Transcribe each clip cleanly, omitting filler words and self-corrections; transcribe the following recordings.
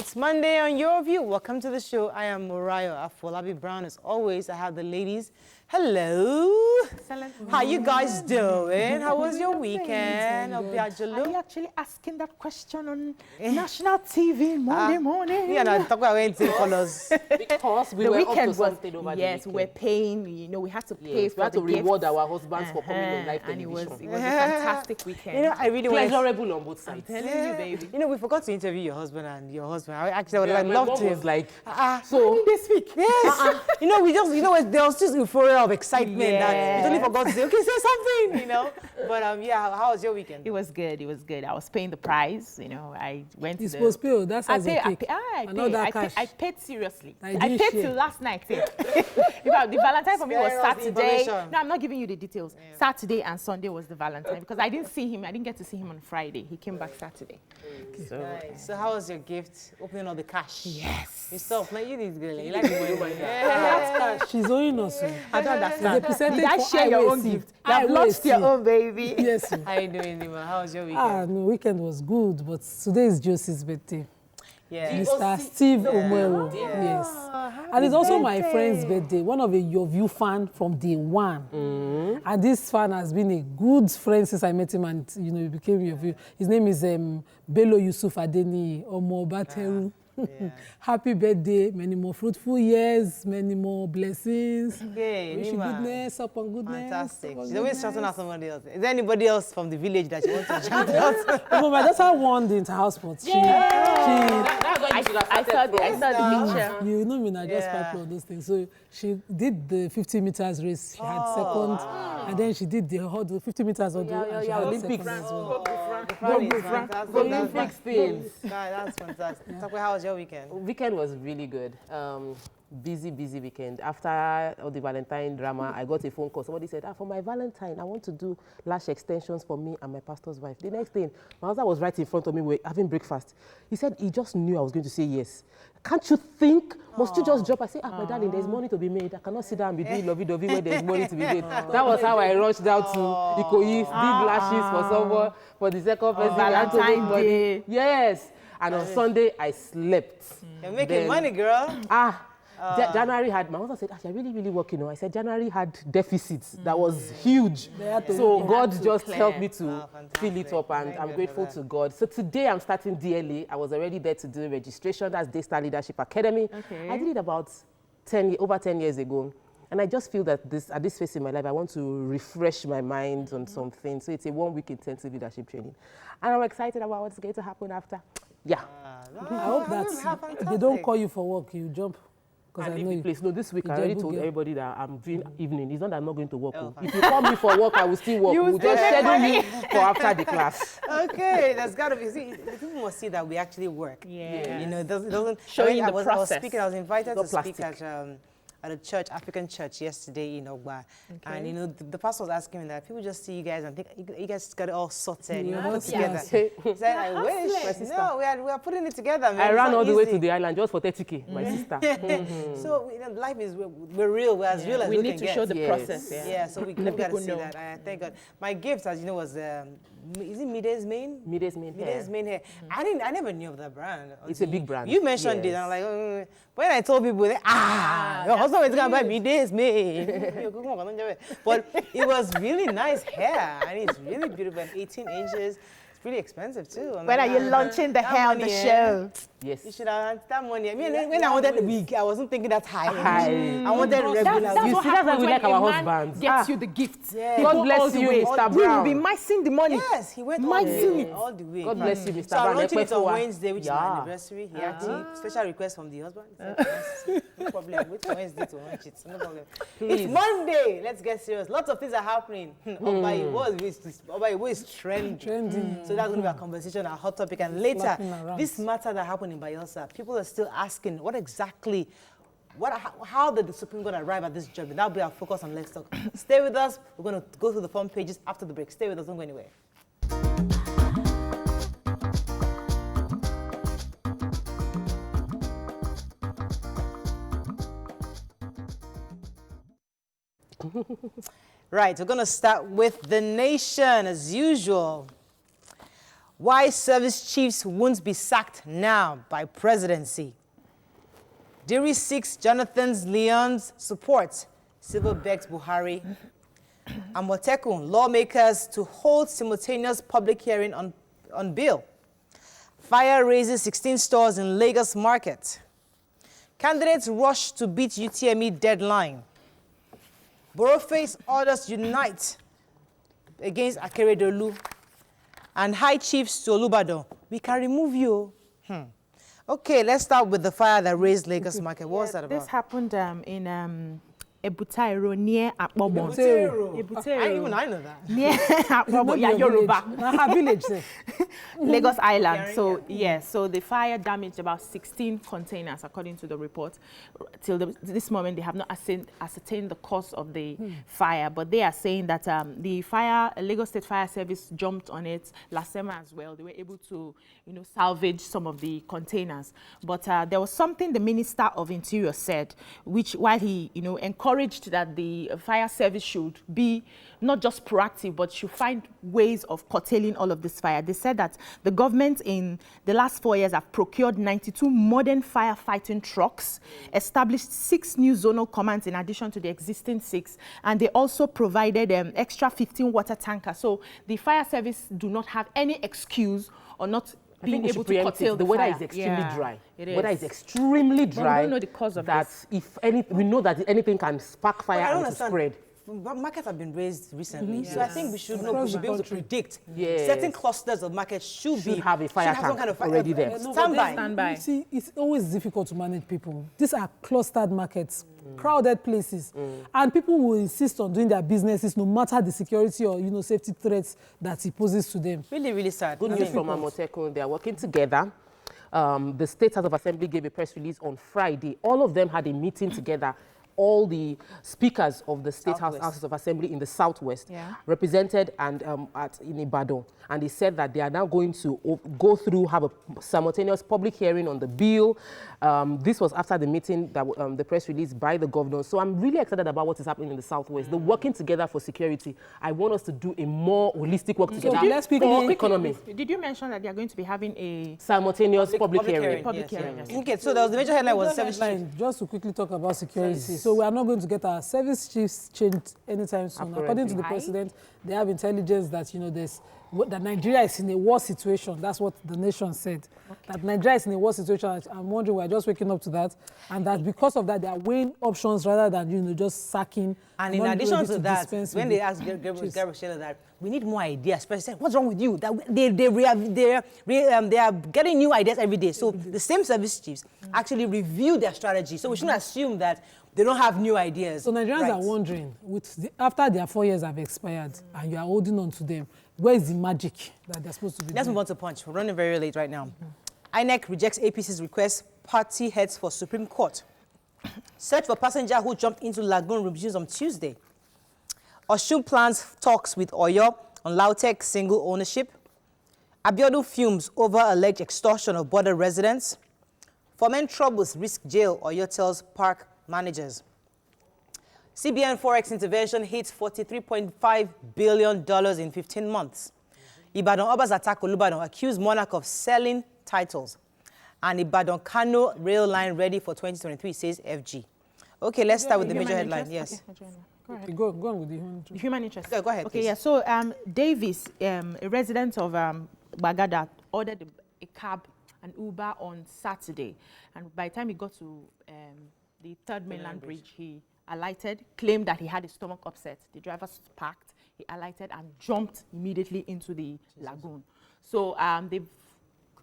It's Monday on Your View. Welcome to the show. I am Moriah Afolabi Brown. As always, I have the ladies. Hello. Excellent. How you guys doing? How was your weekend? Are you actually asking that question on national TV Monday morning? Yeah, no, talk about anything colors. Because we were up to something over the yes, weekend. we're paying, you know, we had to pay for we had the to reward gifts. our husbands for coming on live And television. it was a fantastic weekend. You know, I really want Pleasurable on both sides. telling you, baby. You know, we forgot to interview your husband and your husband. I actually would Yeah, have my loved mom to. was like, So this week, yes. You know, there was just euphoria of excitement that we totally forgot to say, okay, say something, you know. But yeah, how was your weekend? It was good. It was good. I was paying the price. You know, I went to It's supposed to pay. That's I as a paid. cake. I paid seriously. I I didn't paid share. till last night. In fact, the Valentine for me was Spare us the Saturday. information. No, I'm not giving you the details. Saturday and Sunday was the Valentine because I didn't see him. I didn't get to see him on Friday. He came back Saturday. So Nice. So how was your gift? Opening all the cash. yes. Yourself, like you did, girl. You like the money. Yeah. She's owing us. I don't The understand. percentage Did I for share your own IWC. gift? You have lost your own, baby. Yes. How you doing, Nima? How was your weekend? No, weekend was good, but today is Josie's birthday. Yeah. Mr. Steve Omero. Yes. And it's also my friend's birthday, one of Your View fan from day one. And this fan has been a good friend since I met him and, you know, he became Your View. His name is Bello Yusuf Adeni Omo Bateru. Yeah. Happy birthday, many more fruitful years, many more blessings. Okay, Wish you Nima. goodness upon goodness. Fantastic. upon She's always goodness. shouting out somebody else. Is there anybody else from the village that you want to shout out? No, my daughter won the inter-house sports. I saw the picture. You know me, I just Yeah. pipe on those things. So she did the 50 meters race. She had second, and then she did the hurdle, 50 meters hurdle, and she had Olympics. second as well. Fantastic. Olympics things. That's fantastic. Talk about how was your weekend? Weekend was really good. Busy weekend. After all the Valentine drama, I got a phone call. Somebody said, for my Valentine, I want to do lash extensions for me and my pastor's wife. The next thing, my husband was right in front of me. We were having breakfast. He said he just knew I was going to say yes. Can't you think? Must you just drop? I said, my darling, there's money to be made. I cannot sit down and be doing lovey-dovey when there's money to be made. That was how I rushed out to Ikoyi, did lashes for someone, for the second person. Valentine's Day. Yes. And on Sunday, I slept. You're making Then- money, girl. January had, my husband said, you're really working. I said, January had deficits that was huge. So God just helped me to fill it up, and I'm grateful to God. So today I'm starting DLA. I was already there to do registration. That's Daystar Leadership Academy. Okay. I did it about over 10 years ago. And I just feel that at this phase in my life, I want to refresh my mind on something. So it's a 1-week intensive leadership training. And I'm excited about what's going to happen after. Yeah. I hope that they don't call you for work, you jump. Because I know you. Please, no, this week I already told everybody that I'm doing evening. It's not that I'm not going to work. Oh, If you call me for work, I will still work. You We'll still just make schedule money. me for after the class. Okay, that's got to be. See, the people must see that we actually work. Yeah. You know, it doesn't. Showing I the was process. speaking. I was invited Not to speak plastic. at a church, African church, yesterday in Ogba. And, you know, the pastor was asking me that people just see you guys and think you guys got it all sorted, you know, put together. He said, I wish. No, we are putting it together, man. I It's ran not all the way easy. to the island just for 30K, my sister. So, you know, life is, we're real. We're as real as We we need can to get. show the Yes. process. Yeah, so we got to people see know. that. I thank God. My gift, as you know, was, is it Mide's Main? Mide's Main hair. Mide's Main hair. I never knew of that brand. It's a big brand. You mentioned it, Yes. and I'm like, when I told people, your husband is going to buy Mide's Main. But it was really nice hair, and it's really beautiful, and 18 inches. It's pretty expensive too. When are you launching the hair on the show? Yes. You should have had that money. I mean, when I wanted the wig, I wasn't thinking that high. High. I wanted regular. You see, that's why we like our husbands. Gets you the gift. Yeah. He God go bless all the you, way. Mr. You will Brown. be missing the money. Yes, he went all Might the see way. me. All the way. God bless you, Mr. So I'm Brown. launching it on Ekwefuwa. Wednesday, which is my Yeah. anniversary. He actually, special request from the husband. He said, "Yes, no problem. Wait for Wednesday to launch it. No problem. It's Monday. Let's get serious. Lots of things are happening. Oba Iwo is trending. So that's going to be a conversation, a hot topic. And later, Slapping around. this matter that happened in Bayelsa, people are still asking, what exactly, how did the Supreme Court arrive at this judgment? That'll be our focus on Let's Talk. Stay with us. We're going to go through the front pages after the break. Stay with us. Don't go anywhere. Right, we're going to start with The Nation, as usual. Why service chiefs won't be sacked now by presidency. Diri seeks Jonathan Leon's support. Civil begs Buhari. Amotekun, lawmakers to hold simultaneous public hearing on bill. Fire raises 16 stores in Lagos market. Candidates rush to beat UTME deadline. Boroface orders unite against Akeredolu. And high chiefs to Olubadan. We can remove you. Okay, let's start with the fire that raised Lagos market. What was that about? This happened in Ebutairo near Akpobon. Ebutairo. I know that. Near Akpobon, yeah, Yoruba. Her village. Lagos Island. So, so the fire damaged about 16 containers, according to the report. Till this moment, they have not ascertained the cause of the fire, but they are saying that the Lagos State Fire Service jumped on it, Lasema as well. They were able to, salvage some of the containers. But there was something the Minister of Interior said, which while he, encouraged that the fire service should be not just proactive, but should find ways of curtailing all of this fire. They said that the government in the last 4 years have procured 92 modern firefighting trucks, established 6 new zonal commands in addition to the existing 6, and they also provided extra 15 water tankers. So the fire service do not have any excuse or not being able to curtail the weather fire. is extremely dry. It is. Weather is extremely dry. We don't know the cause of that this. If we know that anything can spark fire and to spread. Markets have been raised recently, so I think we should be able to predict certain clusters of markets should have a fire tank kind of already there. Standby. You see, it's always difficult to manage people. These are clustered markets, crowded places, and people will insist on doing their businesses no matter the security or safety threats that it poses to them. Really, really sad. Good news from Amotekun. They are working together. The State House of Assembly gave a press release on Friday. All of them had a meeting together. All the speakers of the State Houses of Assembly in the Southwest represented and in Ibadan. And they said that they are now going to have a simultaneous public hearing on the bill. This was after the meeting, that the press release by the governor. So I'm really excited about what is happening in the Southwest. The working together for security. I want us to do a more holistic work together for economy. Did you mention that they are going to be having a simultaneous public hearing? Yes. Okay, so there was the major headline was service chief. Just to quickly talk about security. So we are not going to get our service chiefs changed anytime soon. According to the president, they have intelligence that that Nigeria is in a war situation. That's what the nation said. That Nigeria is in a war situation. I'm wondering, we're just waking up to that, and that because of that, they are weighing options rather than just sacking. And in addition to that, when they asked Gabriel that we need more ideas, President said, what's wrong with you? That they are getting new ideas every day. So the same service chiefs actually review their strategy. So we shouldn't assume that they don't have new ideas. So Nigerians are wondering, after their 4 years have expired and you are holding on to them, where is the magic that they're supposed to be Let's doing? move on to Punch. We're running very late right now. INEC rejects APC's request. Party heads for Supreme Court. Search for passenger who jumped into lagoon resumes on Tuesday. Osun plans talks with Oyo on Lautech single ownership. Abiodun fumes over alleged extortion of border residents. Foment troubles risk jail, Oyo tells park managers. CBN Forex intervention hits $43.5 billion in 15 months. Ibadan Obas attack Olubadan, accused Monarch of selling titles. And Ibadan Kano rail line ready for 2023, says FG. Okay, let's start with the major headline. Yes. Okay, Go on with the human interest. Human interest. Go ahead, Okay, please. yeah. So Davis, a resident of Bagada, ordered a cab, an Uber on Saturday, and by the time he got to the Third Mainland Bridge, he alighted, claimed that he had a stomach upset. The driver parked, he alighted and jumped immediately into the lagoon. So they've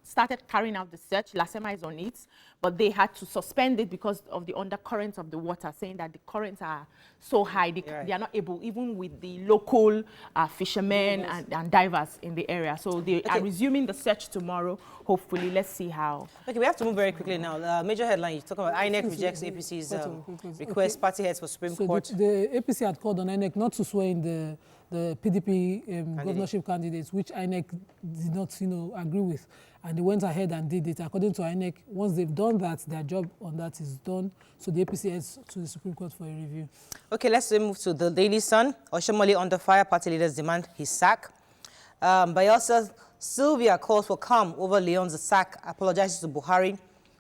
started carrying out the search. Lasema is on it, but they had to suspend it because of the undercurrents of the water, saying that the currents are so high, they are not able, even with the local fishermen and divers in the area. So they are resuming the search tomorrow. Hopefully, let's see how. Okay, we have to move very quickly now. Major headline, you talk about INEC rejects APC's request, party heads for Supreme Court. The APC had called on INEC not to swear in the PDP governorship candidates, which INEC did not, agree with. And they went ahead and did it. According to INEC, once they've done that, their job on that is done. So the APC heads to the Supreme Court for a review. Okay, let's move to the Daily Sun. Oshomole under fire, party leaders demand his sack. Bayelsa Sylvia calls for calm over Leon's sack, apologizes to Buhari.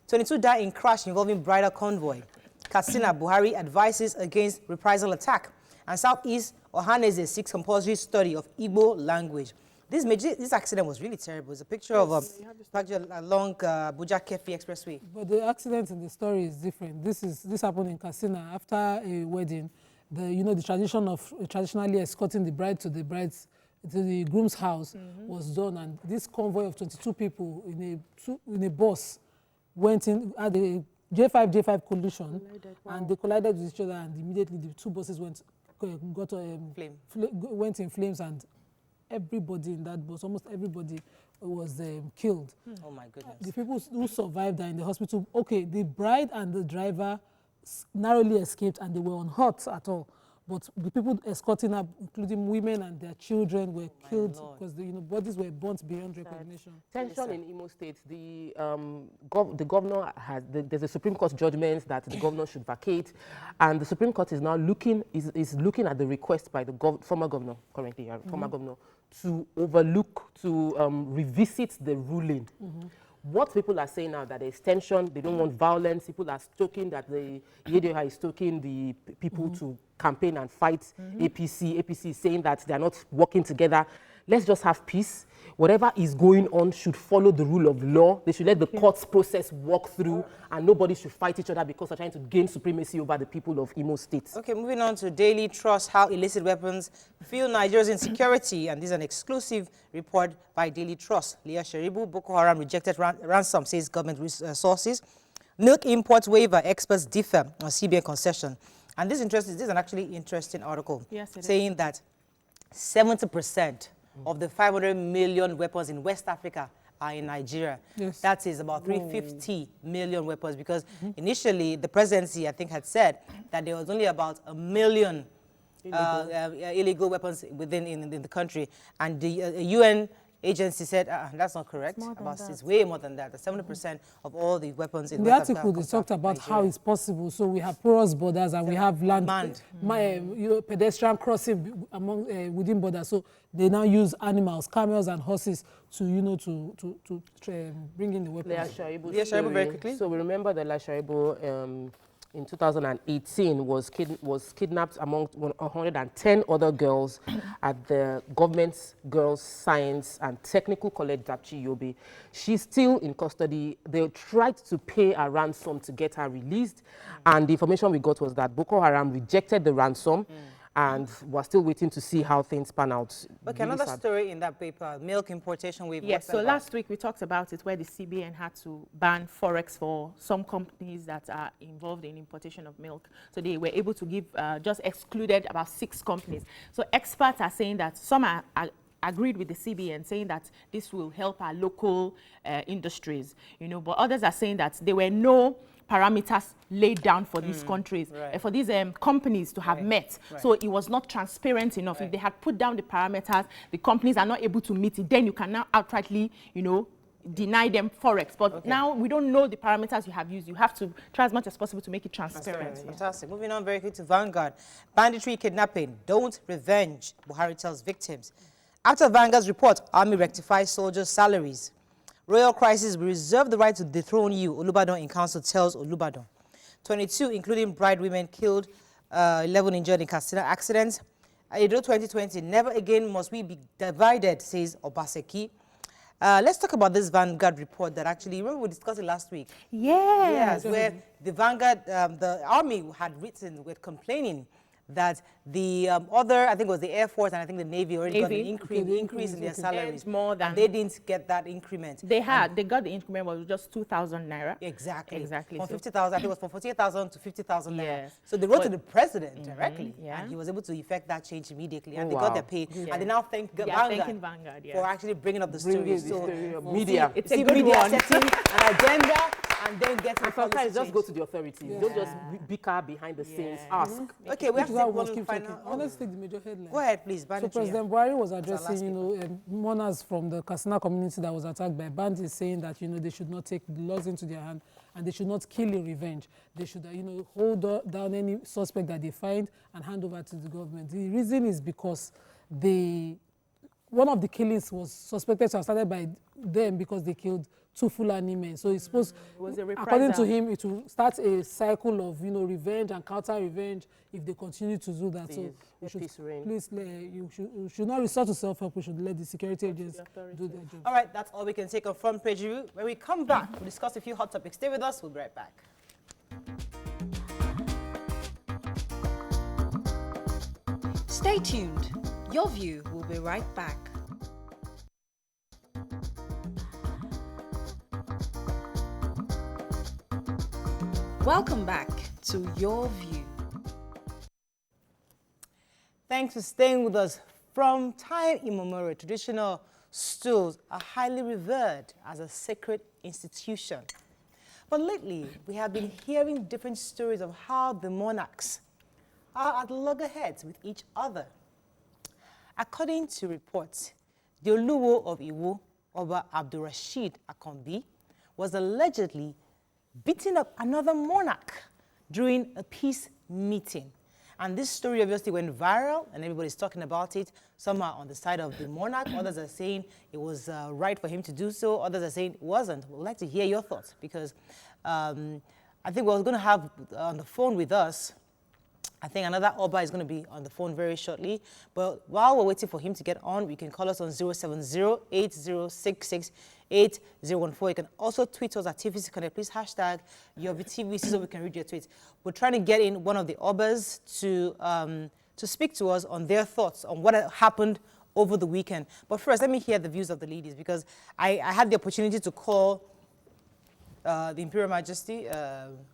22 die in crash involving bridal convoy. Katsina, Buhari advises against reprisal attack. And Southeast, Ohaneze seeks compulsory study of Igbo language. This accident was really terrible. It's a picture of along Abuja Kefi Expressway. But the accident in the story is different. This happened in Katsina after a wedding. The tradition of traditionally escorting the bride to the groom's house was done, and this convoy of 22 people in a bus went in at the J5 collision, and they collided with each other, and immediately the two buses went in flames, and everybody in that bus, almost everybody, was killed. Oh my goodness. The people who survived are in the hospital. Okay, the bride and the driver narrowly escaped, and they were unhurt at all. But the people escorting up, including women and their children, were killed because the bodies were burnt beyond recognition. Tension in Imo State. The governor there's a Supreme Court judgment that the governor should vacate, and the Supreme Court is now looking at the request by the former governor, currently former governor, to revisit the ruling. What people are saying now that there's tension, they don't want violence. People are stoking that the Yedeha is stoking the people to campaign and fight APC. APC is saying that they are not working together. Let's just have peace. Whatever is going on should follow the rule of law. They should let the courts process work through, and nobody should fight each other because they're trying to gain supremacy over the people of Imo State. Okay, moving on to Daily Trust, how illicit weapons fuel Nigeria's insecurity. And this is an exclusive report by Daily Trust. Leah Sharibu, Boko Haram rejected ransom, says government sources. Milk imports waiver, experts differ on CBN concession. And this is an actually interesting article saying that 70% of the 500 million weapons in West Africa are in Nigeria. Yes. That is about 350 million weapons, because initially the presidency, I think, had said that there was only about 1 million illegal weapons in the country. And the UN agency said, that's not correct. It's way more than that. 70% of all the weapons in the article, they talked about how it's possible. So we have porous borders, and we have land, pedestrian crossing within borders. So they now use animals, camels and horses to bring in the weapons. Leah Sharibu, very quickly. So we remember that Leah Sharibu in 2018 was kidnapped among 110 other girls at the government's Girls Science and Technical College, Dapchi Yobe. She's still in custody. They tried to pay a ransom to get her released, and the information we got was that Boko Haram rejected the ransom, and we're still waiting to see how things pan out. Okay, really another story in that paper, milk importation wave. Yes, so last week we talked about it, where the CBN had to ban Forex for some companies that are involved in importation of milk. So they were able to give, just excluded about 6 companies. So experts are saying that some are agreed with the CBN, saying that this will help our local industries, but others are saying that there were no parameters laid down for these countries, for these companies to have met. So it was not transparent enough. If they had put down the parameters, the companies are not able to meet it, then you can now outrightly, deny them Forex. But now we don't know the parameters you have used. You have to try as much as possible to make it transparent. Fantastic. Moving on very quickly to Vanguard. Banditry, kidnapping, don't revenge, Buhari tells victims. After Vanguard's report, Army rectifies soldiers' salaries. Royal crisis, we reserve the right to dethrone you, Olubadan in council tells Olubadan. 22, including bride women, killed, 11 injured in Katsina accidents. Edo 2020, never again must we be divided, says Obaseki. Let's talk about this Vanguard report that actually, remember we discussed it last week? Yes. Where the Vanguard, the army had written, were complaining that the other, I think it was the Air Force and I think the Navy already got an increase in their salaries. More than they didn't get that increment. They got the increment, was just 2,000 naira. Exactly. From 50,000, I think it was from 48,000 to 50,000 naira. So they wrote to the president directly, and he was able to effect that change immediately, and they got their pay, and they now thank Vanguard for actually bringing up the story. So media, it's a good one. Setting an agenda. And then get to sometimes just go to the authorities. Don't just bicker behind the scenes. Ask. Okay, we have to one final. Let's take the major headline. Go ahead, please. So President Buhari was addressing, mourners from the Katsina community that was attacked by bandits, saying that they should not take the laws into their hand and they should not kill in revenge. They should hold down any suspect that they find and hand over to the government. The reason is because one of the killings was suspected to have started by them because they killed 2 Fulani men. So it's supposed, according to him, it will start a cycle of, you know, revenge and counter-revenge if they continue to do that. So we should, please, you should not resort to self-help. We should let the security agents do their job. All right, that's all we can take on Front Page Review. When we come back, we'll discuss a few hot topics. Stay with us. We'll be right back. Stay tuned. Your View will be right back. Welcome back to Your View. Thanks for staying with us. From time immemorial, traditional stools are highly revered as a sacred institution. But lately, we have been hearing different stories of how the monarchs are at loggerheads with each other. According to reports, the Oluwo of Iwo, Oba Abdulrasheed Akanbi, was allegedly beating up another monarch during a peace meeting. And this story obviously went viral and everybody's talking about it. Some are on the side of the monarch, others are saying it was right for him to do so, others are saying it wasn't. We'd like to hear your thoughts because I think we're going to have on the phone with us, I think another Oba is going to be on the phone very shortly. But while we're waiting for him to get on, you can call us on 070-8066-8014. You can also tweet us at TVC Connect. Please hashtag your TVC so we can read your tweets. We're trying to get in one of the Obas to speak to us on their thoughts on what happened over the weekend. But first, let me hear the views of the ladies because I had the opportunity to call the Imperial Majesty,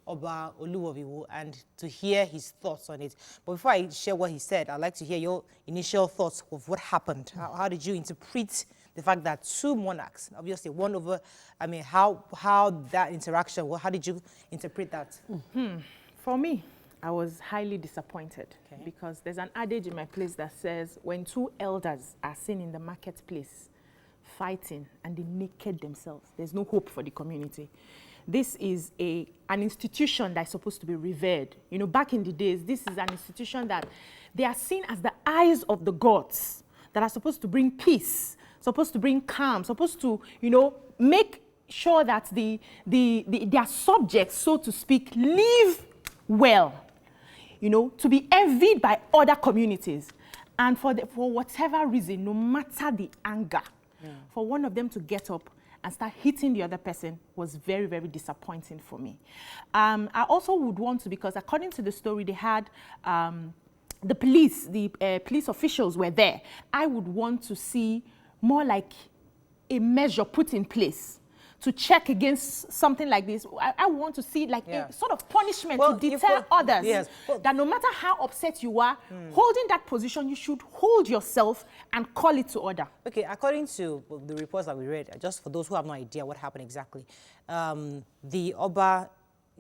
Oba Oluwo Of Iwo, and to hear his thoughts on it. But before I share what he said, I'd like to hear your initial thoughts of what happened. How did you interpret the fact that 2 monarchs, obviously one over, I mean, how that interaction, how did you interpret that? For me, I was highly disappointed because there's an adage in my place that says, when 2 elders are seen in the marketplace, fighting and they naked themselves, there's no hope for the community. This is an institution that's supposed to be revered. You know, back in the days, this is an institution that they are seen as the eyes of the gods that are supposed to bring peace, supposed to bring calm, supposed to, you know, make sure that their subjects, so to speak, live well, you know, to be envied by other communities. And for whatever reason, no matter the anger, for one of them to get up and start hitting the other person was very, very disappointing for me. I also would want to, because according to the story, they had the police officials were there. I would want to see more like a measure put in place to check against something like this. I want to see like a sort of punishment to deter others. Yes. That no matter how upset you are, holding that position, you should hold yourself and call it to order. Okay, according to the reports that we read, just for those who have no idea what happened exactly, the Oba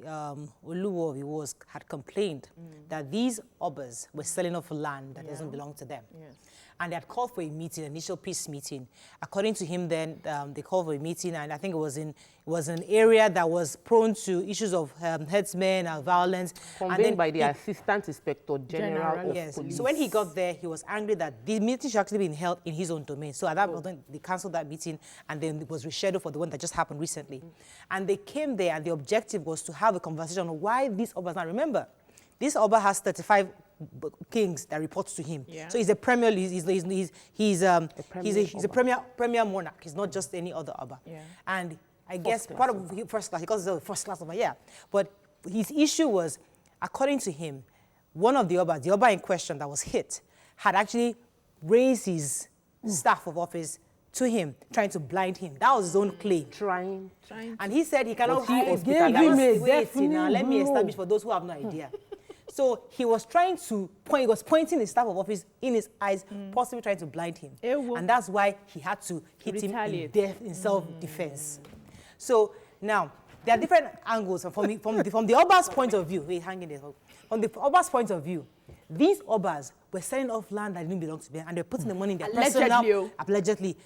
Oluwo Of Iwo had complained that these Obas were selling off land that doesn't belong to them. Yes. And they had called for a meeting, initial peace meeting. According to him then, they called for a meeting, and I think it was an area that was prone to issues of headsmen and violence. Convened by the Assistant Inspector General of Police. So when he got there, he was angry that the meeting should actually be held in his own domain. So at that point, they cancelled that meeting, and then it was rescheduled for the one that just happened recently. And they came there, and the objective was to have a conversation on why this Oba, now remember, this Oba has 35 kings that reports to him. Yeah. So he's a premier, he's a premier monarch. He's not just any other Oba. Yeah. And I guess part of first class, he calls himself first class Oba, yeah. But his issue was, according to him, one of the Oba in question that was hit, had actually raised his staff of office to him, trying to blind him. That was his own claim. Trying. And he said he cannot be hospitalized. Wait, now let me establish for those who have no idea. So he was trying to point, he was pointing his staff of office in his eyes, possibly trying to blind him. And that's why he had to hit him in self-defense. So now, there are different angles from the Oba's point of view. Wait, hang in there. From the Oba's point of view, these Obas were selling off land that didn't belong to them, and they're putting the money in their allegedly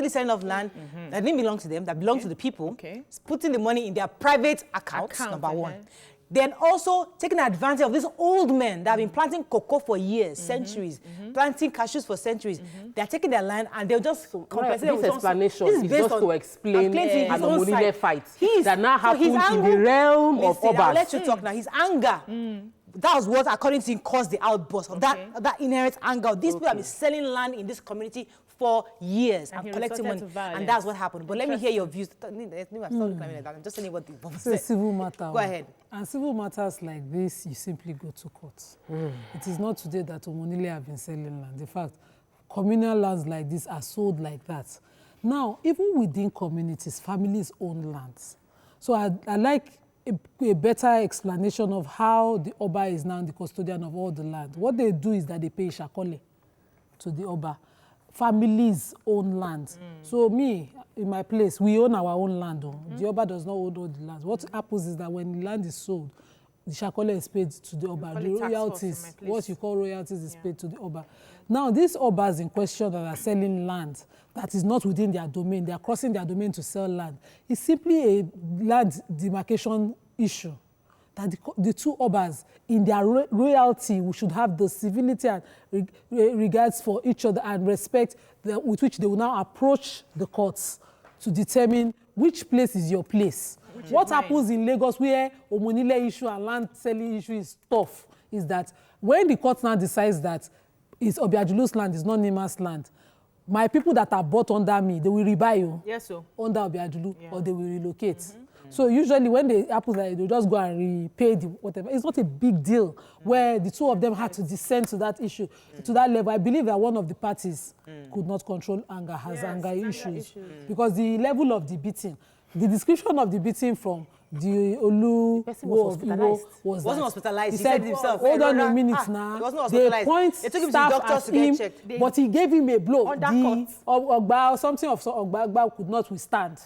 selling off land that didn't belong to them, that belonged to the people, putting the money in their private accounts, number one. then also taking advantage of these old men that have been planting cocoa for years, centuries, planting cashews for centuries. They're taking their land and they'll just compensate. This explanation is just to explain an Omonile fight that now happens in the realm of Obas. I'll let you talk now. His anger, that was what, according to him, caused the outburst of that inherent anger. These people have been selling land in this community for years and collecting money, and that's what happened. But let me hear your views. I'm just saying what the It's a civil matter. Go ahead. And civil matters like this, you simply go to court. It is not today that Omonile have been selling land. In fact, communal lands like this are sold like that. Now, even within communities, families own lands. So I like a better explanation of how the Oba is now the custodian of all the land. What they do is that they pay Shakole to the Oba. Families own land. So me, in my place, we own our own land. The Oba does not own all the land. What happens is that when the land is sold, the Shakole is paid to the Oba. The royalties, what you call royalties, is paid to the Oba. Now, these Obas in question that are selling land that is not within their domain, they are crossing their domain to sell land, it's simply a land demarcation issue. That the two Obas, in their royalty, we should have the civility and regards for each other and respect with which they will now approach the courts to determine which place is your place. What happens in Lagos, where Omonile issue and land selling issue is tough, is that when the court now decides that it's Obiajulu's land, it's not Nima's land, my people that are bought under me, they will rebuy you under Obiajulu, or they will relocate. So usually when they happen, like, they just go and repay the whatever. It's not a big deal where the two of them had to descend to that issue, to that level. I believe that one of the parties could not control anger, has anger issues. Because the level of the beating, the description of the beating from the Oluwo Of Iwo wasn't hospitalized. He said himself, hold on a minute now. They point staff at him, but he gave him a blow. The Ogba or something of Ogba could not withstand.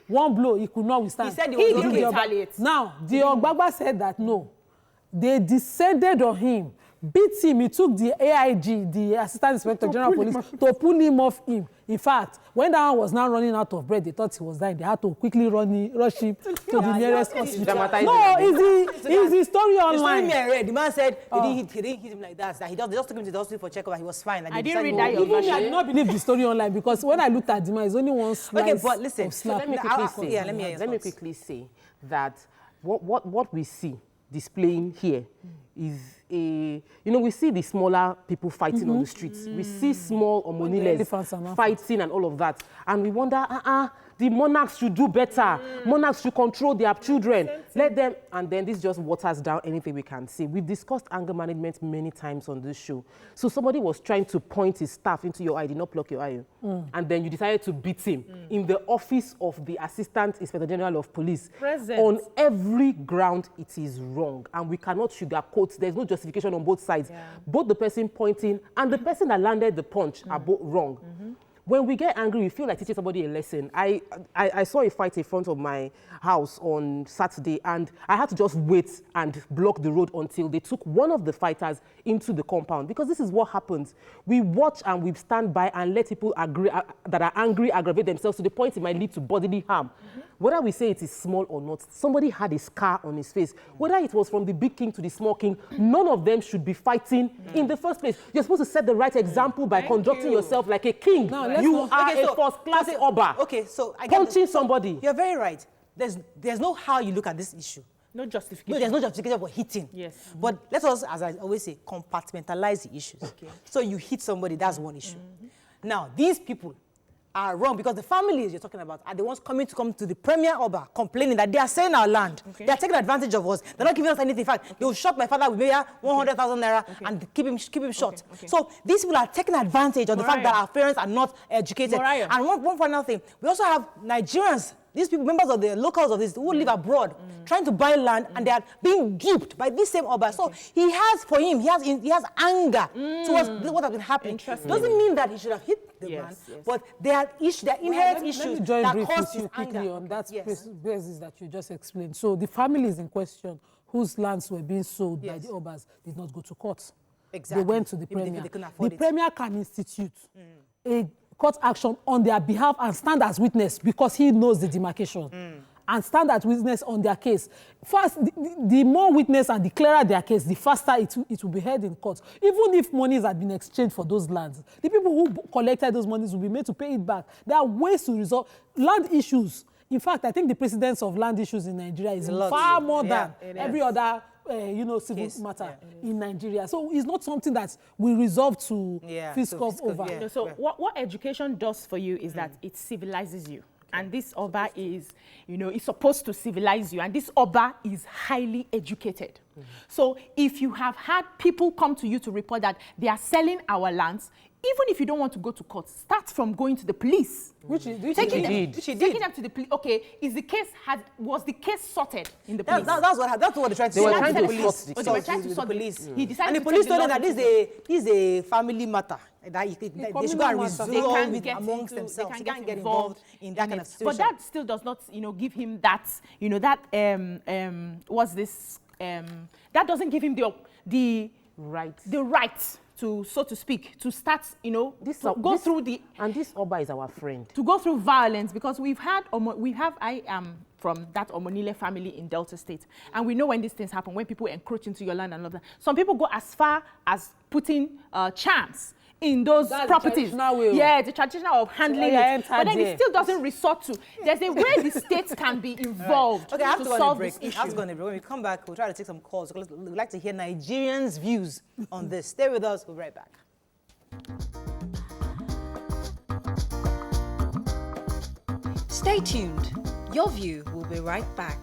One blow he could not withstand. He said he was going to retaliate. Now, the Ogbagba said that no. They descended on him, beat him. He took the AIG, the Assistant Inspector General of Police, to pull him off him. In fact, when that one was now running out of breath, they thought he was dying. They had to quickly rush him to the nearest hospital. No, it's the story online. The story I read, the man said he didn't hit him like that. They just took him to the hospital for checkup. He was fine. I didn't read that. Even I did not believe the story online, because when I looked at the man, it's only one slice. Okay, but listen. So let me quickly say that what we see displaying here is we see the smaller people fighting on the streets. We see small Omoniles fighting and all of that. And we wonder, the monarchs should do better. Monarchs should control their children. Let them, and then this just waters down anything we can say. We've discussed anger management many times on this show. So somebody was trying to point his staff into your eye, did not pluck your eye. And then you decided to beat him in the office of the Assistant Inspector General of Police. On every ground, it is wrong. And we cannot sugarcoat. There's no justification on both sides. Both the person pointing and the person that landed the punch are both wrong. When we get angry, we feel like teaching somebody a lesson. I saw a fight in front of my house on Saturday, and I had to just wait and block the road until they took one of the fighters into the compound. Because this is what happens. We watch and we stand by and let people that are angry aggravate themselves to the point it might lead to bodily harm. Whether we say it is small or not, somebody had a scar on his face. Whether it was from the big king to the small king, none of them should be fighting in the first place. You're supposed to set the right example by conducting yourself like a king. You are a first-class Oba. Okay, so I punching somebody. You're very right. There's no how you look at this issue. No justification. No, there's no justification for hitting. Yes. But let us, as I always say, compartmentalize the issues. So you hit somebody, that's one issue. Now, these people are wrong because the families you're talking about are the ones coming to the Premier Oba complaining that they are selling our land. They are taking advantage of us. They're not giving us anything. In fact, they will shop my father with maybe 100,000 naira and keep him short. So these people are taking advantage of the fact that our parents are not educated. And one final thing, we also have Nigerians, these people, members of the locals of this, who live abroad, trying to buy land, and they are being duped by this same Oba. So he has anger towards what has been happening. Doesn't mean that he should have hit the man, but there are inherent issues that cause his quickly anger. on that basis that you just explained. So the families in question, whose lands were being sold by the Obas, did not go to court. Exactly. They went to the Premier. They couldn't afford the Premier can institute a court action on their behalf and stand as witness because he knows the demarcation. and stand as witness on their case. First, the more witness and the clearer their case, the faster it will be heard in court. Even if monies had been exchanged for those lands, the people who collected those monies will be made to pay it back. There are ways to resolve land issues. In fact, I think the precedence of land issues in Nigeria is far more than every other civil matter in Nigeria. So it's not something that we resolve to fiscal over. Yeah. So what education does for you is that it civilizes you. And this Oba is, is supposed to civilize you. And this Oba is highly educated. So if you have had people come to you to report that they are selling our lands, even if you don't want to go to court, start from going to the police. Taking them to the police. Okay, was the case sorted in the police? That's what they're trying to say. They were trying to sort the police. He decided and the police told them that this is a family matter. That they should go and resolve it amongst themselves. They can't get involved in that kind of situation. But that still does not, give him that, that doesn't give him the right to, so to speak, to start, And this Oba is our friend. To go through violence, because I am from that Omonile family in Delta State. And we know when these things happen, when people encroach into your land and all that. Some people go as far as putting charms in those properties. The traditional of handling it. But then it still doesn't resort to. There's a way the states can be involved to solve this issue. When we come back, we'll try to take some calls. We'd like to hear Nigerians' views on this. Stay with us. We'll be right back. Stay tuned. Your View will be right back.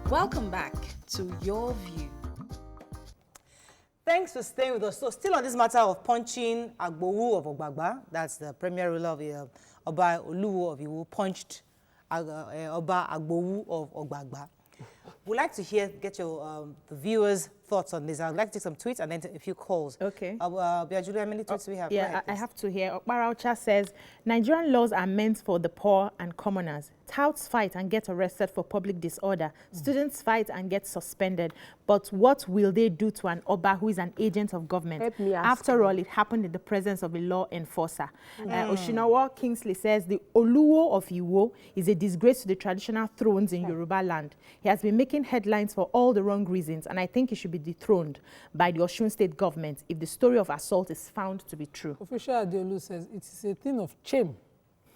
Welcome back to Your View. Thanks for staying with us. So still on this matter of punching Agbowu of Ogbagba, that's the premier ruler of Oba Oluwo of Iwo, punched Oba Agbowu of Ogbagba. We'd like to get your the viewers' thoughts on this. I'd like to take some tweets and then a few calls. Okay. Julia, how many tweets do we have? Yeah, I have to hear. Okparaucha says, Nigerian laws are meant for the poor and commoners. Touts fight and get arrested for public disorder. Students fight and get suspended. But what will they do to an Oba who is an agent of government? Help me ask After all, it happened in the presence of a law enforcer. Oshinawa Kingsley says, the Oluwo of Iwo is a disgrace to the traditional thrones in Yoruba land. He has been making headlines for all the wrong reasons, and I think he should be dethroned by the Osun state government if the story of assault is found to be true. Official Adeolu says it is a thing of shame.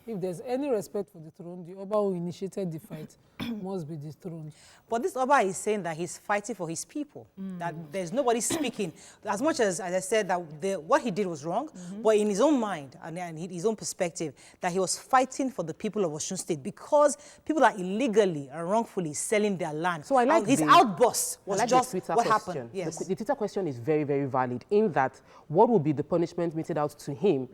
If there's any respect for the throne, the Oba who initiated the fight must be dethroned. But this Oba is saying that he's fighting for his people, that there's nobody speaking. As much as I said, that what he did was wrong, but in his own mind and his own perspective, that he was fighting for the people of Osun State because people are illegally and wrongfully selling their land. So I like his outburst was just what happened. Yes. The Twitter question is very, very valid in that what will be the punishment meted out to him,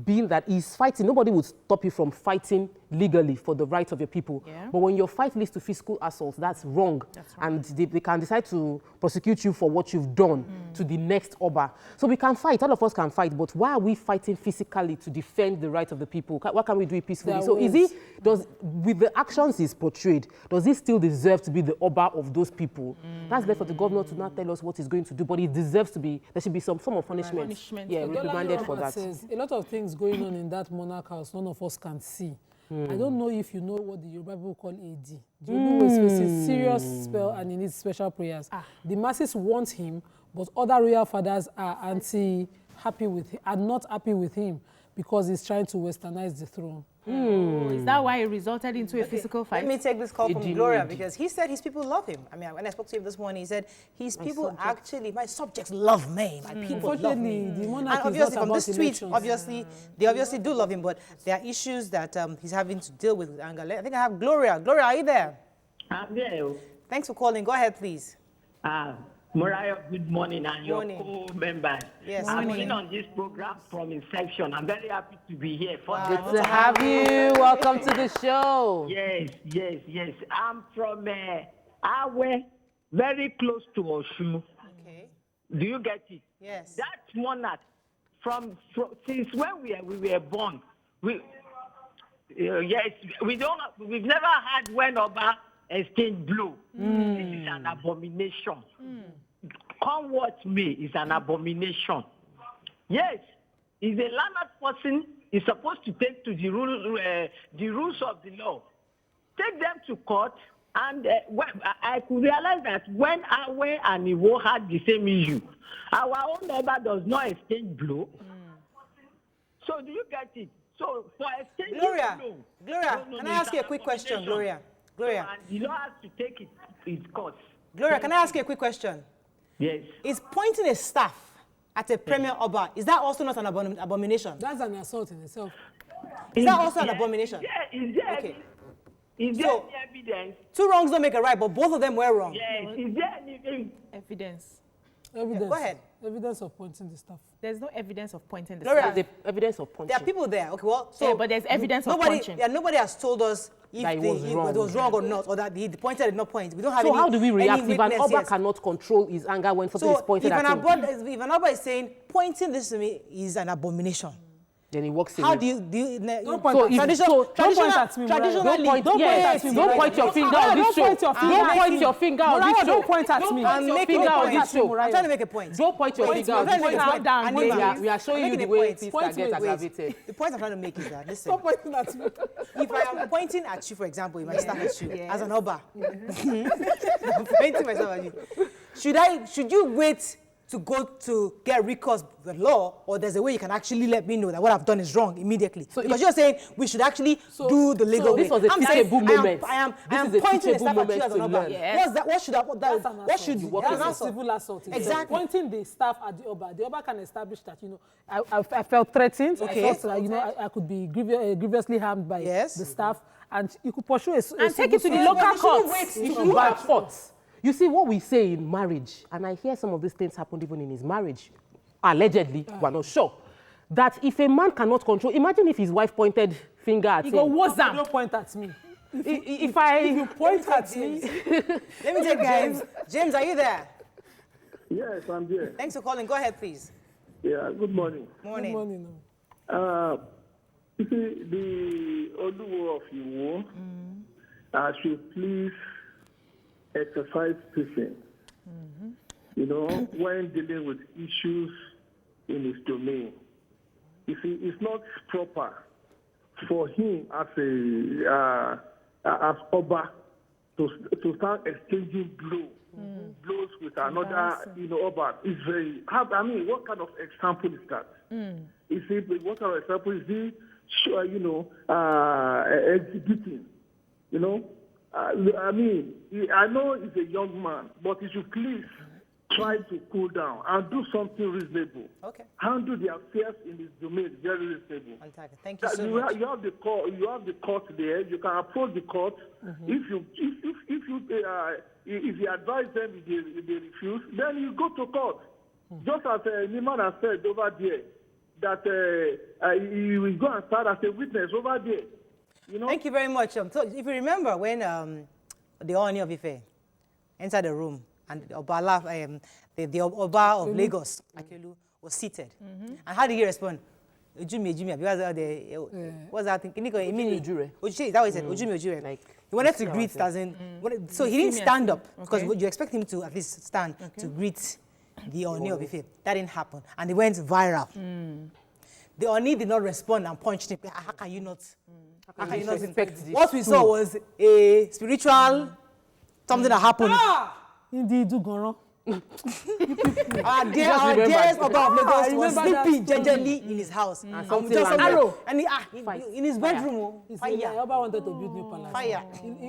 being that he's fighting. Nobody would stop you from fighting legally for the rights of your people. But when your fight leads to physical assault, that's wrong. And they can decide to prosecute you for what you've done to the next Oba. So we can fight, all of us can fight, but why are we fighting physically to defend the rights of the people? Why can't we do it peacefully? So with the actions he's portrayed, does he still deserve to be the Oba of those people? That's there for the governor to not tell us what he's going to do, but he deserves to be, there should be some form of punishment. Yeah, reprimanded for that. Says, a lot of things going on in that monarch house, none of us can see. I don't know if you know what the Yoruba people call AD. The Oluwo is facing serious spell and he needs special prayers. The masses want him, but other royal fathers are not happy with him because he's trying to westernize the throne. Is that why it resulted into a physical fight? Let me take this call from Gloria because he said his people love him. I mean, when I spoke to him this morning, he said his people my subjects love me. My people love me. The monarch and obviously, is not from this tweet, elections. they obviously do love him, but there are issues that he's having to deal with anger. I think I have Gloria. Gloria, are you there? I'm there. Thanks for calling. Go ahead, please. Mariah, good morning, and your co-members. Yes, I've been on this program from inception. I'm very happy to be here. Good to have you. Welcome to the show. Yes. I'm from Awe, very close to Osun. Okay. Do you get it? Yes. That monarch, since when we were born, we've never had when Oba exchange blow. This is an abomination. Come watch me is an abomination. Yes, he's a learned person. He's supposed to take to the rules of the law. Take them to court. And I could realize that when Awe and Iwo had the same issue, our own neighbor does not exchange blow. So do you get it? So for exchanging blow, Gloria, can I ask you a quick question, Gloria? Gloria. And the law has to take its course. Gloria, can I ask you a quick question? Yes. Is pointing a staff at a premier Oba, is that also not an abomination? That's an assault in itself. Is that also an abomination? Is there Okay. Is there So, any evidence? Two wrongs don't make a right, but both of them were wrong. Yes. Is there any Evidence. Evidence. Go ahead. Evidence of pointing the staff. There's no evidence of pointing the Gloria, staff. The evidence of punching. there are people there. Okay, well, so Yeah, but there's evidence of nobody, punching. yeah, nobody has told us if That it was it wrong. was wrong or not, or that the pointer did not point. We don't have So any. how do we react any if an witness, Oba yes. cannot control his anger when something is So pointed if at him? if an Oba is saying pointing this to me is an abomination, Then he walks how away. do you Don't point at me. traditional Don't point at me, Murayo. Don't point, Don't point yes, at me, don't Murayo. point your finger Murayo, on this don't show. point your finger. Don't point your finger on Murayo, this show. don't point at me. Don't I'm point your making finger a on point. this show. I'm trying to make a point. Don't point your finger on I'm trying this to make a show. point. down, And wait. We are showing you making the a way point. things Point can get me, wait. aggravated. The point I'm trying to make is that, listen, Stop pointing at me. if I am pointing at you, for example, if I stand at you as an Oba, I'm pointing myself at you, should you wait to go to get recourse with the law, or there's a way you can actually let me know that what I've done is wrong immediately? So because you're saying we should actually do the legal way. this was a I'm saying teachable moment. I am This is a pointing the teachable staff at you moment as an to Oba. learn. Yes. What's that? What should That's an what assault. should You walk that's away. an That's a assault. civil assault. Exactly. Pointing the staff at the Oba can establish that, I felt threatened. Okay. I felt, I could be grievously harmed by Yes. the staff, and you could pursue a And take it to the civil local suit. courts. You should look at faults. You see what we say in marriage, and I hear some of these things happened even in his marriage, allegedly, we're not sure, that if a man cannot control, imagine if his wife pointed finger at He him. go, what's that? Don't point at me. If You point at me. Let me take James. James, are you there? Yes, I'm there. Thanks for calling. Go ahead, please. Yeah, good morning. Morning. Good morning. No. You see, the Oluwo of Iwo should please exercise patience, when dealing with issues in his domain. You see, it's not proper for him as Oba to start exchanging blows with another, Oba. It's very, what kind of example is that? You see, what kind of example is he, exhibiting? I know he's a young man, but he should please try to cool down and do something reasonable. Okay. Handle the affairs in his domain very reasonable. Fantastic. Thank you so much. You have the court. You have the court there. You can approach the court. If you advise them if they refuse, then you go to court. Just as Niman has said over there, that you will go and start as a witness over there. Thank you very much. So if you remember when the Oni of Ife entered the room and the Oba of Lagos, Akelu, was seated, and how did he respond? Ojumi, because what's that thing? Ojumi Ojure. Is that what he said? Ojumi Ojure. Like, he wanted to greet, as in, so he didn't stand up because Okay. you expect him to at least stand to greet the Oni of Ife. That didn't happen, and it went viral. The Oni did not respond and punched him. How can you not? How can you not? Respect this What we saw was a spiritual something that happened. Indeed, do go wrong. Our remember dearest Oba of Lagos was remember that sleeping story. gingerly in his house. And something just landed. arrow. And in his bedroom. He said, Fire. Oba wanted to build new palace. Fire.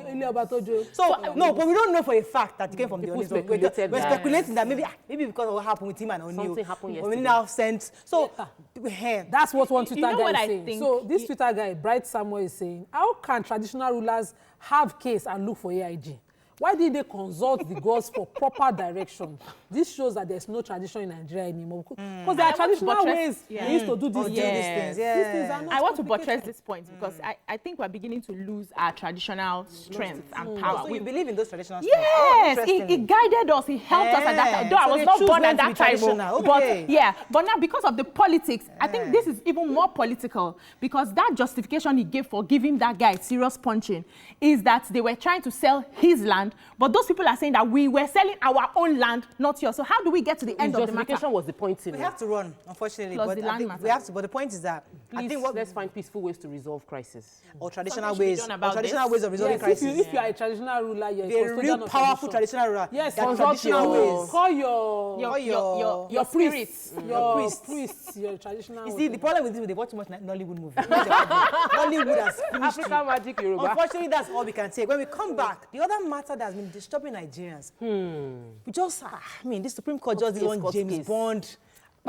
Ile Oba told you. So, no, but we don't know for a fact that it came from the People Oni. speculated We're that. speculating that maybe because of what happened with him and Oni. Something happened Oni yesterday. now sent. So, That's what one Twitter know guy what is I saying. think? So this Twitter guy, Bright Samuel, is saying, how can traditional rulers have case and look for AIG? Why did they consult the gods for proper direction? This shows that there's no tradition in Nigeria anymore. Because there are traditional ways they used to do these these things. These things are not I want to buttress complicated. this point because I think we're beginning to lose our traditional strength and power. So you believe in those traditional Yes, things? it guided us, it helped us at that time. Though I So was they not choose born when at to be that time. traditional. But Okay. yeah, but now because of the politics, I think this is even more political because that justification he gave for giving that guy serious punching is that they were trying to sell his land land, but those people are saying that we were selling our own land, not yours. So how do we get to the end of the matter? Justification was the point. We have to run, unfortunately. Plus But the I land think matter. we have to. But the point is that Please, I think let's find peaceful ways to resolve crisis. or traditional Something should be ways, done about traditional this. ways of resolving Yes, crisis. if you are a traditional ruler, you're a They're custodian real of powerful tradition. traditional ruler. Yes, They're consult traditional your- ways. Call your Your priests, spirits. your priests, your traditional. You see, the problem with this is they watch too much Nollywood movie. Nollywood has finished. African magic Yoruba. Unfortunately, that's all we can take. When we come back, the other matter that has been disturbing Nigerians, we just, this Supreme Court just did case, one court James case. Bond.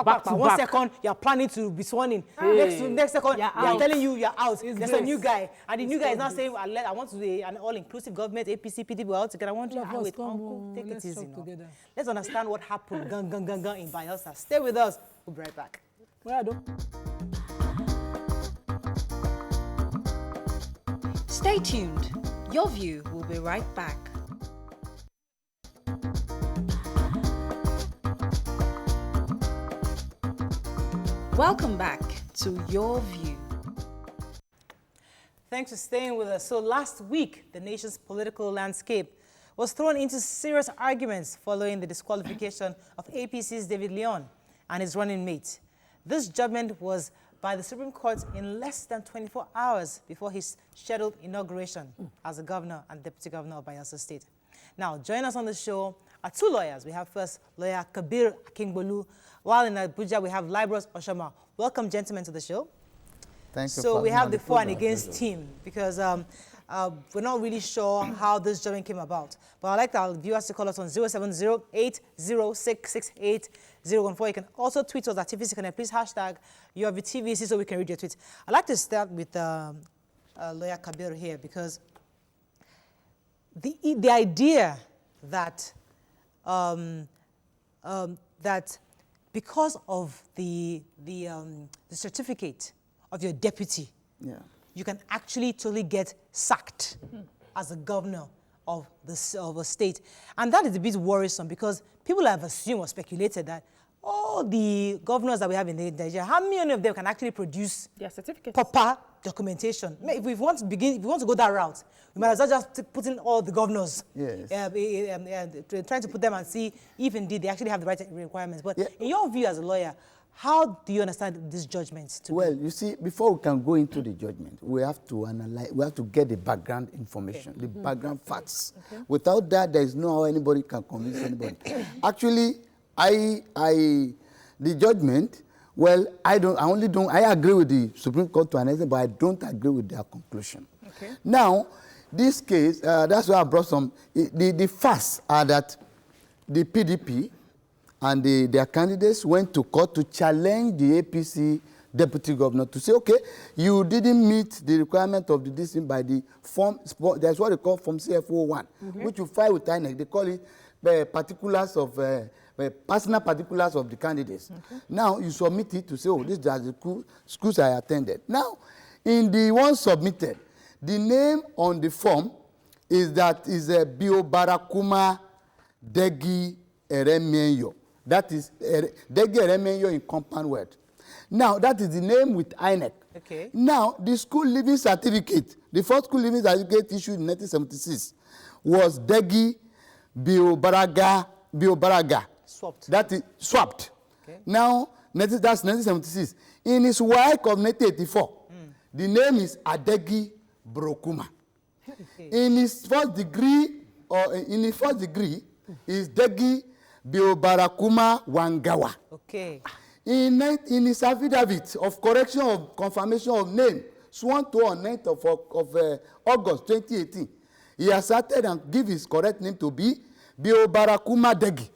Back to 1 back. second, you're planning to be sworn in. Hey. Next second, You're they're out. telling you you're out. It's There's a grace. new guy. And the new guy is now saying, I want to be an all-inclusive government, APC, PDP, we're all together. I want you All of to us, wait, come uncle, on, take it let's easy talk now. together. Let's understand what happened in Bayelsa. Stay with us. We'll be right back. Well, I don't. Stay tuned. Your View will be right back. Welcome back to Your View. Thanks for staying with us. So last week, the nation's political landscape was thrown into serious arguments following the disqualification of APC's David Leon and his running mate. This judgment was by the Supreme Court in less than 24 hours before his scheduled inauguration as the governor and deputy governor of Bayelsa State. Now, join us on the show are two lawyers. We have first lawyer Kabir Akingbolu, while in Abuja we have Libros Oshoma. Welcome, gentlemen, to the show. Thank you. So we have the for and program. against team because we're not really sure how this judgment came about. But I'd like our viewers to call us on 070-806-6814. You can also tweet us at TVC Connect. Please hashtag YourVTVC so we can read your tweets. I'd like to start with lawyer Kabir here because the idea that that because of the certificate of your deputy, you can actually totally get sacked as a governor of a state. And that is a bit worrisome because people have assumed or speculated that all the governors that we have in Nigeria, how many of them can actually produce Their certificates. proper documentation? If we want to go that route, we might as well just put in all the governors. Yes. Trying to put them and see if indeed they actually have the right requirements. But Yeah. in your view as a lawyer, how do you understand these judgments? Well, you see, before we can go into the judgment, we have to analyze, we have to get the background information, the background facts. Without that, there is no how anybody can convince anybody. Actually, the judgment, well, I agree with the Supreme Court to an extent, but I don't agree with their conclusion. Okay. Now, this case, that's why I brought some, the facts are that the PDP and their candidates went to court to challenge the APC deputy governor to say, okay, you didn't meet the requirement of the district by the form, that's what they call Form CF01, which you file with INEC. They call it particulars of, personal particulars of the candidates. Now, you submit it to say, oh, these are the schools I attended. Now, in the one submitted, the name on the form is Biobarakuma Degi Eremenyo. That is Degi Eremenyo in compound word. Now, that is the name with INEC. Okay. Now, the school living certificate, the first school living certificate issued in 1976 was Degi Biobaraga. Swapped. That is swapped. Okay. Now, that's 1976. In his work of 1984, the name is Adegi Brokuma. In his first degree, is Degi Biobarakuma Wangawa. Okay. In his affidavit of correction of confirmation of name, sworn to on 9th of August 2018, he asserted and give his correct name to be Biobarakuma Degi.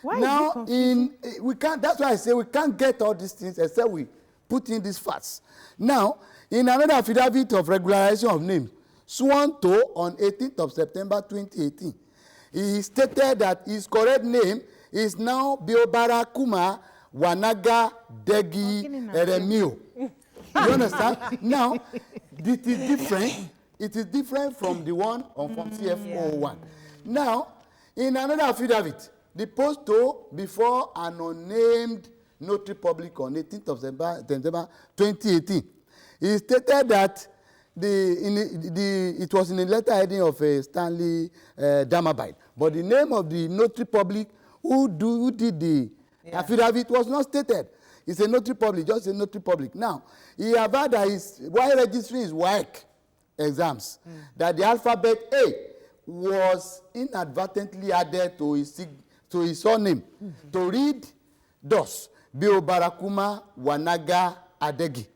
Why Now, is it we can't. That's why I say we can't get all these things except we put in these facts. Now, in another affidavit of regularization of name, sworn to on 18th of September 2018, he stated that his correct name is now Biobarakuma Wanaga Degi Eremio. You understand? Now, it is different. It is different from the one on Form CF01. Now, in another affidavit, the posto before an unnamed notary public on 18th of September 2018, he stated that it was in the letter heading of Stanley Damabite, but the name of the notary public who did the affidavit was not stated. It's a notary public, just a notary public. Now, he have had that while registering his WAEC exams, that the alphabet A was inadvertently added to his surname to read thus, Biobarakuma Wanaga Adegi,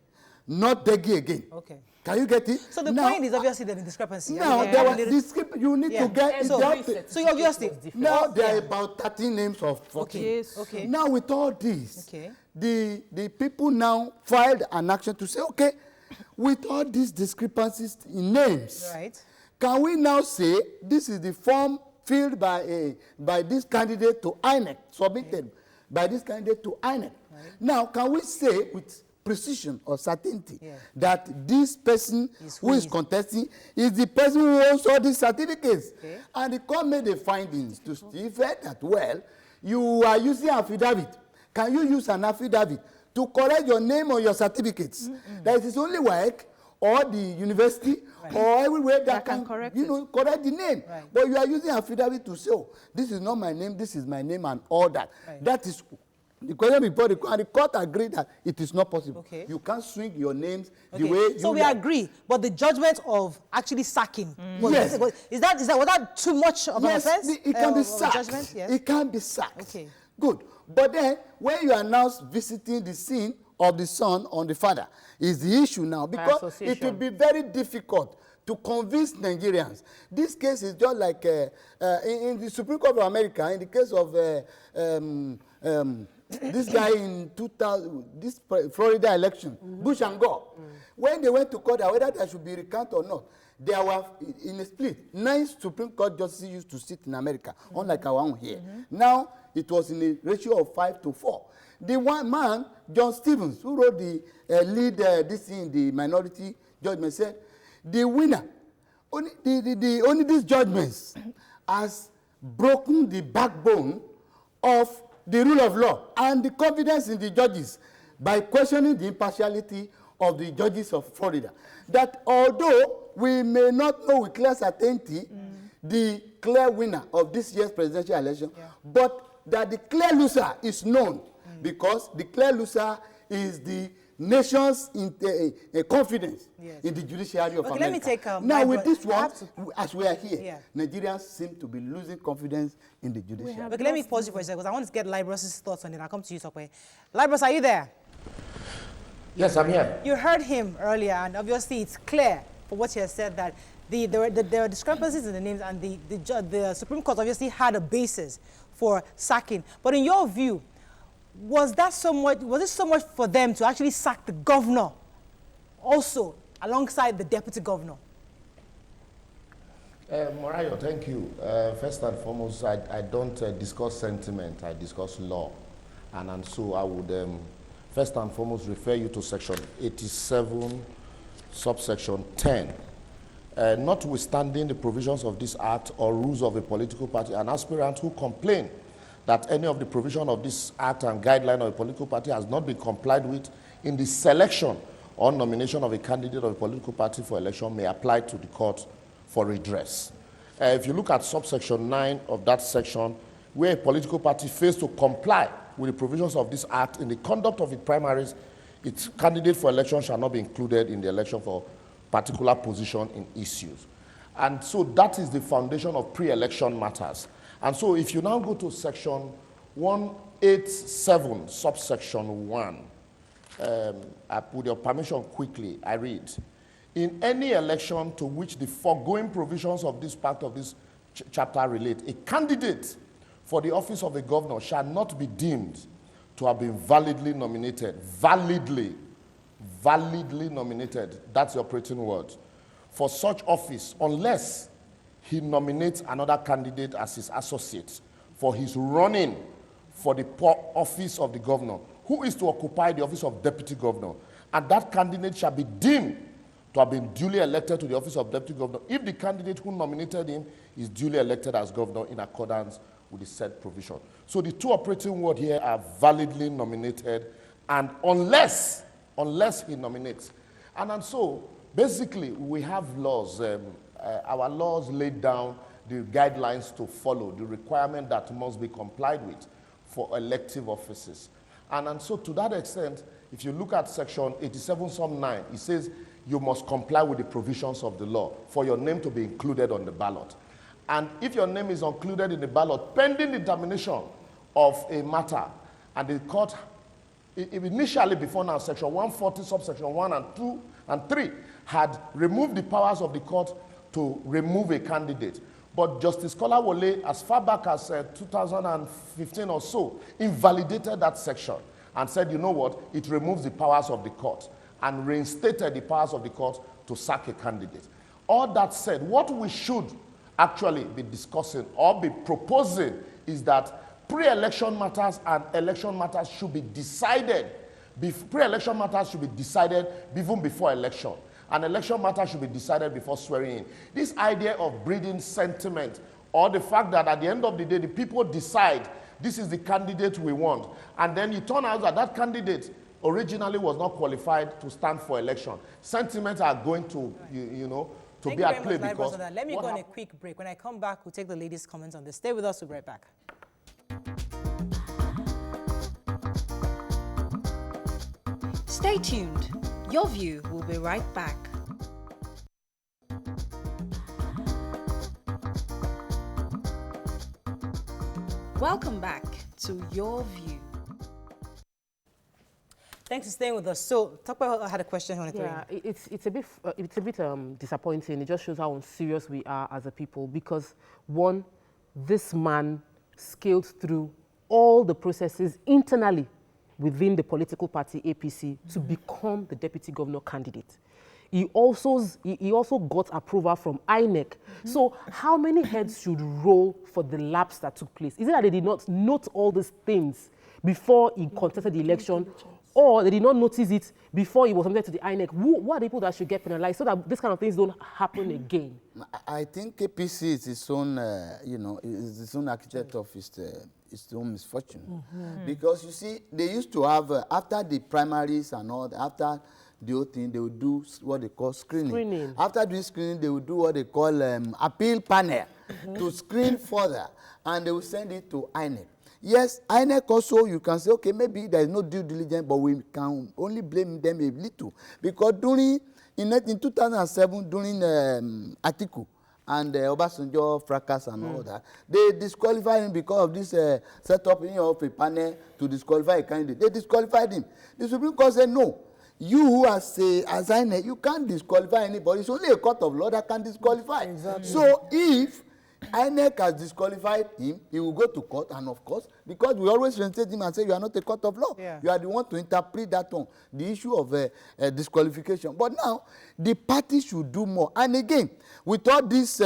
not Degi again. Okay. Can you get it? So the point is obviously the discrepancy. Now, there was discrepancy. You need to get it. So obviously. Now, there are about 13 names of 14. Okay. Okay. Now, with all this, the people now filed an action to say, okay, with all these discrepancies in names, can we now say this is the form filled by this candidate to INEC, submitted by this candidate to INEC? Now, can we say with precision or certainty that this person who is contesting is the person who owns all these certificates? And the court made the findings to Steve that, well, you are using affidavit. Can you use an affidavit to correct your name or your certificates? That it is only WAEC or the university or everywhere that can correct the name. But you are using affidavit to say, oh, this is not my name, this is my name, and all that. That is the question before the court, and the court agreed that it is not possible. You can't swing your names the way you So we agree, but the judgment of actually sacking, was that too much of an offense? It can be sacked. It can be sacked. Good. But then, when you are now visiting the scene of the son on the father, is the issue now, because it will be very difficult to convince Nigerians. This case is just like in the Supreme Court of America, in the case of this guy in 2000, this Florida election, Bush and Gore, when they went to court, whether there should be recount or not, there were in a split. 9 Supreme Court justices used to sit in America, unlike our own here. Now it was in a ratio of 5-4. The one man, John Stevens, who wrote the lead this in the minority judgment, said the winner, only these judgments has broken the backbone of the rule of law and the confidence in the judges by questioning the impartiality of the judges of Florida. That although we may not know with clear certainty the clear winner of this year's presidential election, but that the clear loser is known because the clear loser is the nation's confidence in the judiciary of America. Let me take now with this one, as we are here, Nigerians seem to be losing confidence in the judiciary. Okay, let me pause you for a second because I want to get Libros' thoughts on it. I'll come to you, Sokwe. Libros, are you there? Yes, I'm here. You heard him earlier, and obviously it's clear for what he has said that there are discrepancies in the names, and the Supreme Court obviously had a basis for sacking. But in your view, was it so much for them to actually sack the governor also alongside the deputy governor? Morayo, thank you. First and foremost, I don't discuss sentiment, I discuss law. And so I would first and foremost refer you to section 87, subsection 10. Notwithstanding the provisions of this act or rules of a political party, an aspirant who complains that any of the provision of this act and guideline of a political party has not been complied with in the selection or nomination of a candidate of a political party for election may apply to the court for redress. If you look at subsection 9 of that section, where a political party fails to comply with the provisions of this act in the conduct of its primaries, its candidate for election shall not be included in the election for particular position in issues. And so that is the foundation of pre-election matters. And so if you now go to section 187, subsection 1, with your permission quickly, I read, in any election to which the foregoing provisions of this part of this chapter relate, a candidate for the office of a governor shall not be deemed to have been validly nominated. Validly nominated, that's the operating word, for such office unless he nominates another candidate as his associate for his running for the office of the governor, who is to occupy the office of deputy governor. And that candidate shall be deemed to have been duly elected to the office of deputy governor if the candidate who nominated him is duly elected as governor in accordance with the said provision. So the two operating words here are validly nominated and unless he nominates. And so Basically, we have laws. Our laws laid down the guidelines to follow, the requirement that must be complied with for elective offices. And so to that extent, if you look at section 87 sum 9, it says you must comply with the provisions of the law for your name to be included on the ballot. And if your name is included in the ballot, pending determination of a matter, and the court, initially before now, section 140, subsection 1 and 2 and 3, had removed the powers of the court to remove a candidate. But Justice Kolawole, as far back as 2015 or so, invalidated that section and said, you know what, it removes the powers of the court, and reinstated the powers of the court to sack a candidate. All that said, what we should actually be discussing or be proposing is that pre-election matters and election matters should be decided. Pre-election matters should be decided even before election. And election matters should be decided before swearing in. This idea of breeding sentiment, or the fact that at the end of the day, the people decide this is the candidate we want, and then it turns out that that candidate originally was not qualified to stand for election. Sentiments are going to, you know, to be at play because... Let me go on a quick break. When I come back, we'll take the ladies' comments on this. Stay with us, we'll be right back. Stay tuned. Your View will be right back. Welcome back to Your View. Thanks for staying with us. So, talk about, I had a question on it. Yeah, it's a bit disappointing. It just shows how unserious we are as a people, because one, this man scaled through all the processes internally within the political party APC to become the deputy governor candidate. He also got approval from INEC. So how many heads should roll for the lapse that took place? Is it that they did not note all these things before he contested the election, or they did not notice it before he was submitted to the INEC? Who are the people that should get penalized so that this kind of things don't happen again? I think APC is its own, you know, is its own architect of its own misfortune. Because you see, they used to have, after the primaries and all, after the whole thing, they would do what they call screening. After doing screening, they would do what they call appeal panel to screen further, and they will send it to INEC. Yes, INEC also, you can say, okay, maybe there is no due diligence, but we can only blame them a little. Because in 2007, during Atiku and Obasanjo fracas and all that, they disqualified him because of this setup of a panel to disqualify a candidate. They disqualified him. The Supreme Court said, no, you who as INEC, you can't disqualify anybody. It's only a court of law that can disqualify. Exactly. So if INEC has disqualified him, he will go to court, and of course, because we always reinstate him and say you are not a court of law. Yeah. You are the one to interpret that one, the issue of disqualification. But now, the party should do more. And again, with all these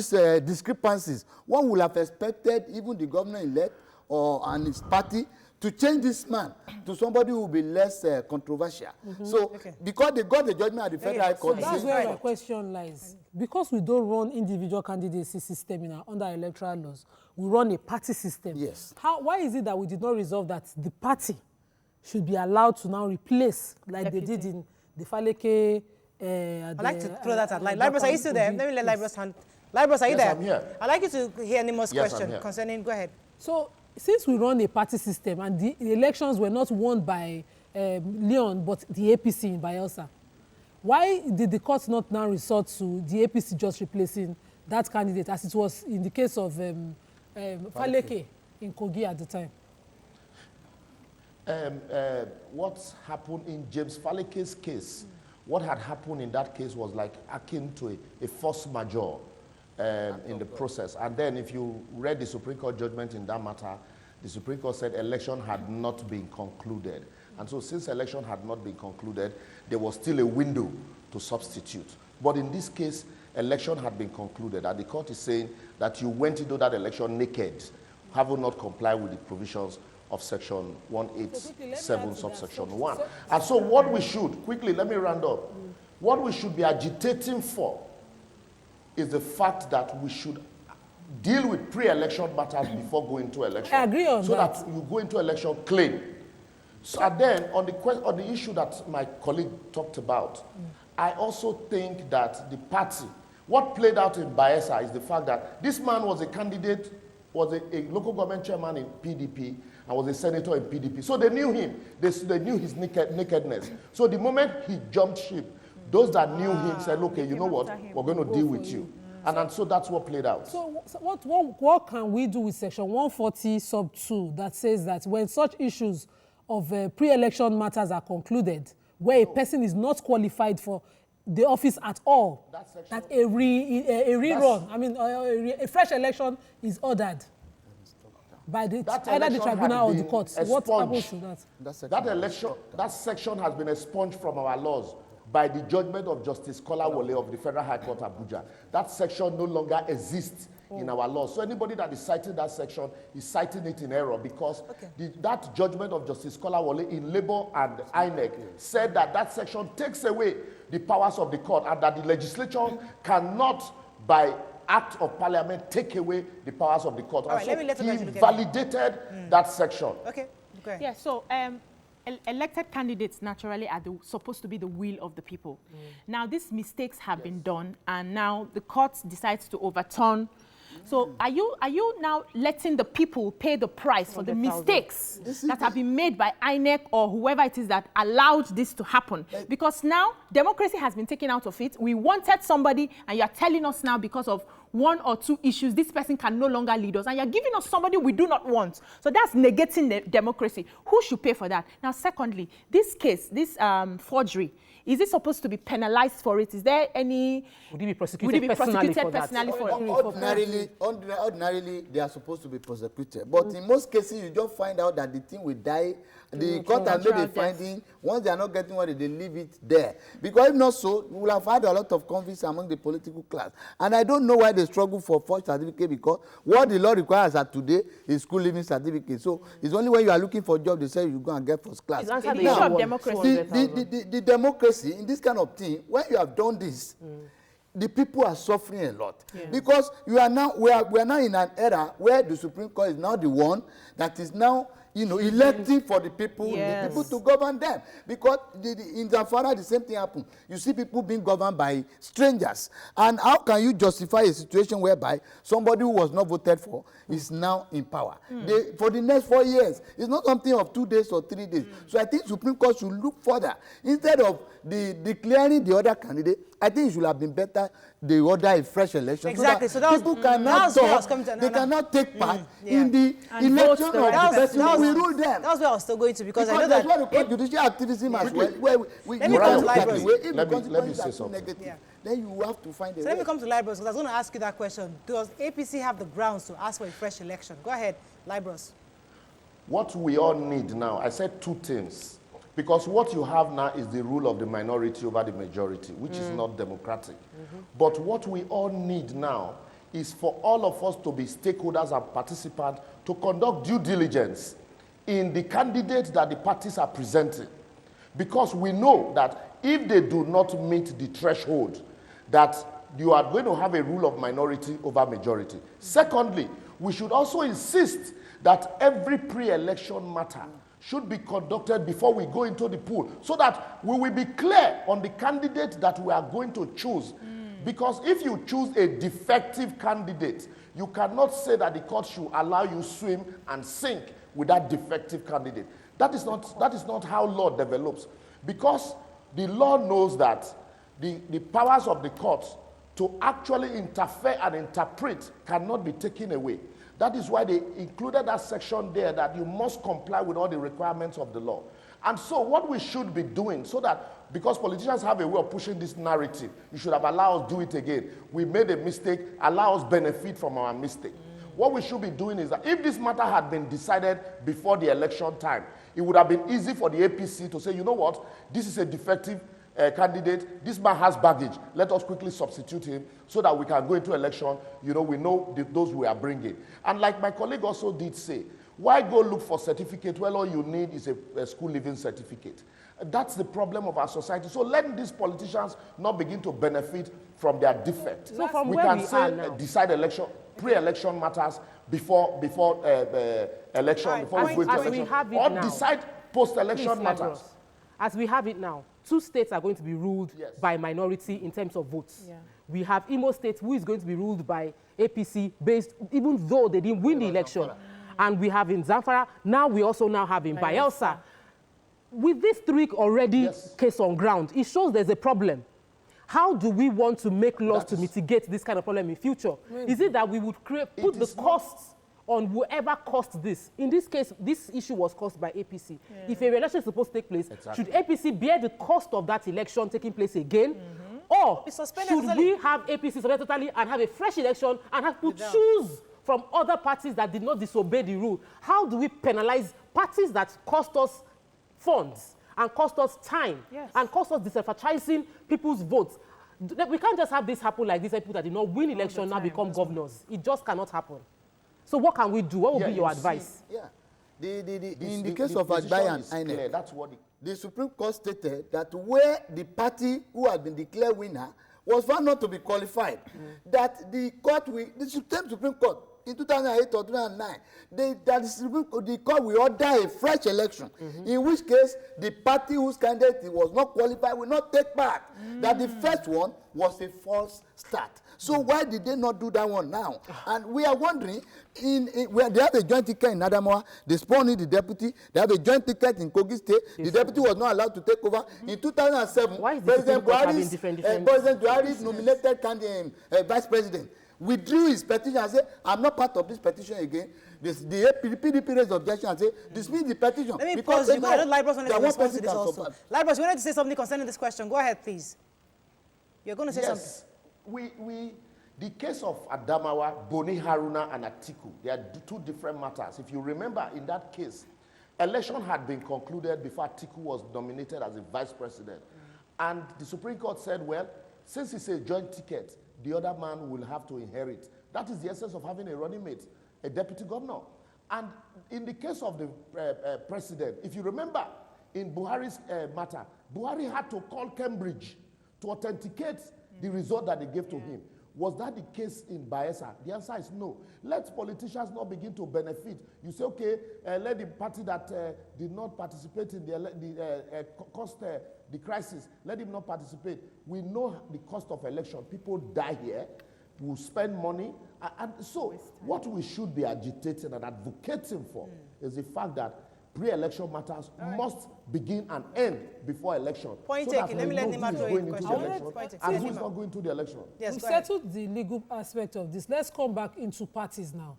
discrepancies, one would have expected even the governor-elect and his party to change this man to somebody who will be less controversial. So, because they got the judgment at the Federal High Court. That's where my question lies. Because we don't run individual candidacy system under electoral laws, we run a party system. Yes. Why is it that we did not resolve that the party should be allowed to now replace, like they did in the Faleke? I'd like to throw that at Libros, are you still there? Let me let Libros hand. Libros, are you there? I'm here. I'd like you to hear Nimo's question concerning, go ahead. So, since we run a party system and the elections were not won by Leon, but the APC in Bayelsa, why did the court not now resort to the APC just replacing that candidate, as it was in the case of Faleke in Kogi at the time? What happened in James Faleke's case, what had happened in that case was like akin to a force majeure in the process. And then if you read the Supreme Court judgment in that matter, the Supreme Court said election had not been concluded. And so since election had not been concluded, there was still a window to substitute. But in this case, election had been concluded, and the court is saying that you went into that election naked, having not complied with the provisions of section 187, subsection 1. And so what we should, quickly, let me round up. What we should be agitating for is the fact that we should deal with pre-election matters before going to election. I agree on that. So that you go into election clean. So, and then on the issue that my colleague talked about, I also think that the party, what played out in Bayelsa is the fact that this man was a candidate, was a local government chairman in PDP, and was a senator in PDP. So they knew him. They knew his nakedness. So the moment he jumped ship, those that knew him said, okay, you know what, we're going to deal with you. And so that's what played out. So what can we do with Section 140 sub 2 that says that when such issues of pre-election matters are concluded, where a person is not qualified for the office at all, that a rerun, I mean, a fresh election is ordered by either the tribunal or the courts? What happens to that? That section has been expunged from our laws by the judgment of Justice Kolawole of the Federal High Court, Abuja. That section no longer exists in our laws. So anybody that is citing that section is citing it in error, because that judgment of Justice Kolawole in Labour and INEC said that that section takes away the powers of the court, and that the legislature cannot, by act of parliament, take away the powers of the court. All right, and so he validated that section. Okay. Yeah, so elected candidates naturally are supposed to be the will of the people. Now, these mistakes have been done, and now the court decides to overturn. So are you now letting the people pay the price for the mistakes that have been made by INEC or whoever it is that allowed this to happen? Because now democracy has been taken out of it. We wanted somebody, and you're telling us now because of one or two issues, this person can no longer lead us, and you're giving us somebody we do not want. So that's negating the democracy. Who should pay for that? Now, secondly, this case, this forgery, is it supposed to be penalized for it? Is there any... Would it be prosecuted personally for that? Ordinarily, they are supposed to be prosecuted. But in most cases, you just find out that the thing will die. The court has made a finding. Once they are not getting money, they leave it there. Because if not so, we will have had a lot of conflicts among the political class. And I don't know why they struggle for forged certificate, because what the law requires at today is school living certificate. So it's only when you are looking for a job, they say you go and get first class. Now, the democracy in this kind of thing, when you have done this, the people are suffering a lot, because we are now in an era where the Supreme Court is now the one that is now, you know, electing for the people, the people to govern them. Because in Zamfara, the same thing happened. You see people being governed by strangers. And how can you justify a situation whereby somebody who was not voted for is now in power? For the next 4 years, it's not something of 2 days or 3 days. So I think Supreme Court should look further. Instead of declaring the other candidate, I think it should have been better they order a fresh election. Exactly. So that people cannot talk, they cannot take part in the election of the person we rule them. That's where I was still going to, because I know that's that... what we call judicial activism as well. Let me come to libraries. Let me say something. Negative, then you have to find a way. Let me come to libraries, because I was going to ask you that question. Does APC have the grounds to ask for a fresh election? Go ahead, libraries. What we all need now, I said two things. Because what you have now is the rule of the minority over the majority, which is not democratic. But what we all need now is for all of us to be stakeholders and participants to conduct due diligence in the candidates that the parties are presenting. Because we know that if they do not meet the threshold, that you are going to have a rule of minority over majority. Secondly, we should also insist that every pre-election matter should be conducted before we go into the pool, so that we will be clear on the candidate that we are going to choose. Because if you choose a defective candidate, you cannot say that the court should allow you swim and sink with that defective candidate. That is not how law develops. Because the law knows that the powers of the courts to actually interfere and interpret cannot be taken away. That is why they included that section there, that you must comply with all the requirements of the law. And so what we should be doing, so that, because politicians have a way of pushing this narrative, you should have allowed us do it again. We made a mistake, allow us benefit from our mistake. What we should be doing is that if this matter had been decided before the election time, it would have been easy for the APC to say, you know what, this is a defective candidate, this man has baggage, let us quickly substitute him so that we can go into election, you know, we know those we are bringing. And like my colleague also did say, why go look for certificate? Well, all you need is a school living certificate. That's the problem of our society. So let these politicians not begin to benefit from their defect. So from we where can we say are now, decide election, pre-election matters before election, before we go into election, or decide post-election matters. as we have it now, 2 states are going to be ruled by minority in terms of votes. Yeah. We have Imo State, who is going to be ruled by APC based, even though they didn't win the election. And we have in Zamfara, now we also now have in Bayelsa. With this 3 already case on ground, it shows there's a problem. How do we want to make laws to mitigate this kind of problem in future? Is it that we would put the costs on whoever caused this? In this case, this issue was caused by APC. If a election is supposed to take place, should APC bear the cost of that election taking place again? Or should we have APC suspended totally and have a fresh election and have to choose from other parties that did not disobey the rule? How do we penalize parties that cost us funds and cost us time and cost us disenfranchising people's votes? We can't just have this happen like this. People that did not win election now become governors. It just cannot happen. So what can we do? What would be your advice? In the case of Agbaye and INEC, that's what the Supreme Court stated, that where the party who had been declared winner was found not to be qualified, that the Supreme Court in 2008 or 2009, the court will order a fresh election, in which case the party whose candidate was not qualified will not take part. That the first one was a false start. So why did they not do that one now? And we are wondering, where they have a joint ticket in Adamawa, they spawned in the deputy, they have a joint ticket in Kogi State, the deputy was not allowed to take over. In 2007, President Buhari's nominated candidate, vice president, withdrew his petition and said, I'm not part of this petition again. The PDP raised objection and said, dismiss the petition. Let me pause you, because I know Libros wanted to respond to this also. Libros, you wanted to say something concerning this question. Go ahead, please. You're going to say something. The case of Adamawa, Boni Haruna, and Atiku, they are 2 different matters. If you remember, in that case, election had been concluded before Atiku was nominated as a vice president. And the Supreme Court said, well, since it's a joint ticket, the other man will have to inherit. That is the essence of having a running mate, a deputy governor. And in the case of the president, if you remember, in Buhari's matter, Buhari had to call Cambridge to authenticate the result that they gave to him. Was that the case in Bayelsa? The answer is no. Let politicians not begin to benefit. You say, okay, let the party that did not participate in the crisis, let him not participate. We know the cost of election. People die here. We spend money. And so what we should be agitating and advocating for is the fact that pre-election matters must begin and end before election. Point taken. Let me let him answer your question. And who's not going to the election? Yes, we settled the legal aspect of this. Let's come back into parties now.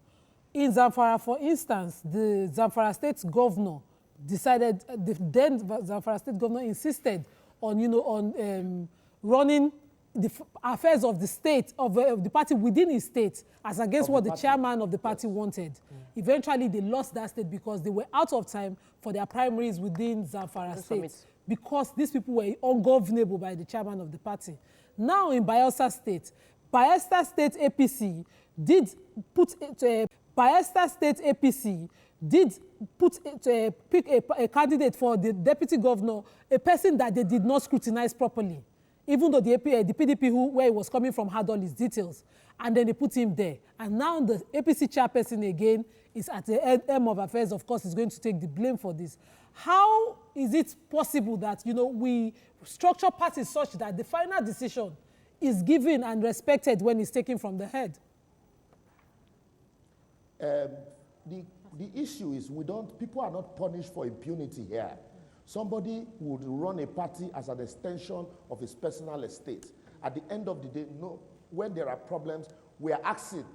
In Zamfara, for instance, the Zamfara state governor decided, the then Zamfara state governor insisted on, running the affairs of the state, of the party within his state, as against what the chairman of the party wanted. Eventually, they lost that state because they were out of time for their primaries within Zamfara state, because these people were ungovernable by the chairman of the party. Now in Bayelsa State APC did put pick a candidate for the deputy governor, a person that they did not scrutinize properly, even though the PDP where he was coming from had all his details, and then they put him there. And now the APC chairperson again is at the end of affairs, of course, is going to take the blame for this. How is it possible that, we structure parties such that the final decision is given and respected when it's taken from the head? The issue is people are not punished for impunity here. Somebody would run a party as an extension of his personal estate. At the end of the day, when there are problems, we are asking.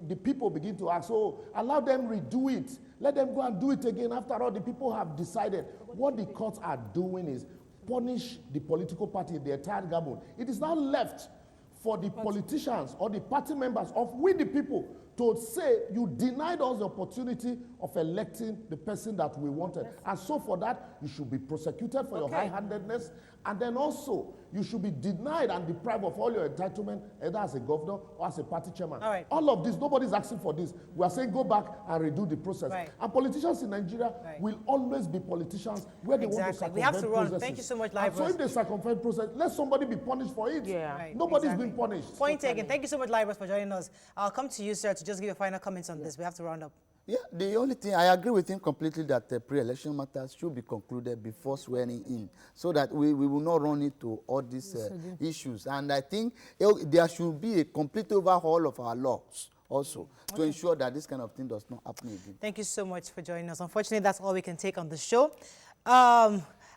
The people begin to ask, allow them redo it. Let them go and do it again. After all, the people have decided. What the courts are doing is punish the political party, the entire government. It is now left for the politicians or the party members of we the people to say you denied us the opportunity of electing the person that we wanted. And so for that, you should be prosecuted for your high-handedness. And then also, you should be denied and deprived of all your entitlement, either as a governor or as a party chairman. All of this, nobody's asking for this. We are saying go back and redo the process. And politicians in Nigeria will always be politicians where they want to circumvent we have to run. processes. Thank you so much, Libros. So if they circumvent process, let somebody be punished for it. Nobody's been punished. Point taken. Thank you so much, Libros, for joining us. I'll come to you, sir, to just give your final comments on this. We have to round up. Yeah, the only thing, I agree with him completely that pre-election matters should be concluded before swearing in, so that we will not run into all these issues. And I think there should be a complete overhaul of our laws also to ensure that this kind of thing does not happen again. Thank you so much for joining us. Unfortunately, that's all we can take on the show.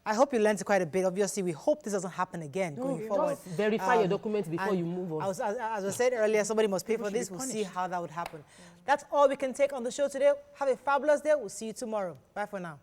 I hope you learned quite a bit. Obviously, we hope this doesn't happen again going forward. Just verify your documents before you move on. As I said earlier, somebody must pay for this. We'll see how that would happen. That's all we can take on the show today. Have a fabulous day. We'll see you tomorrow. Bye for now.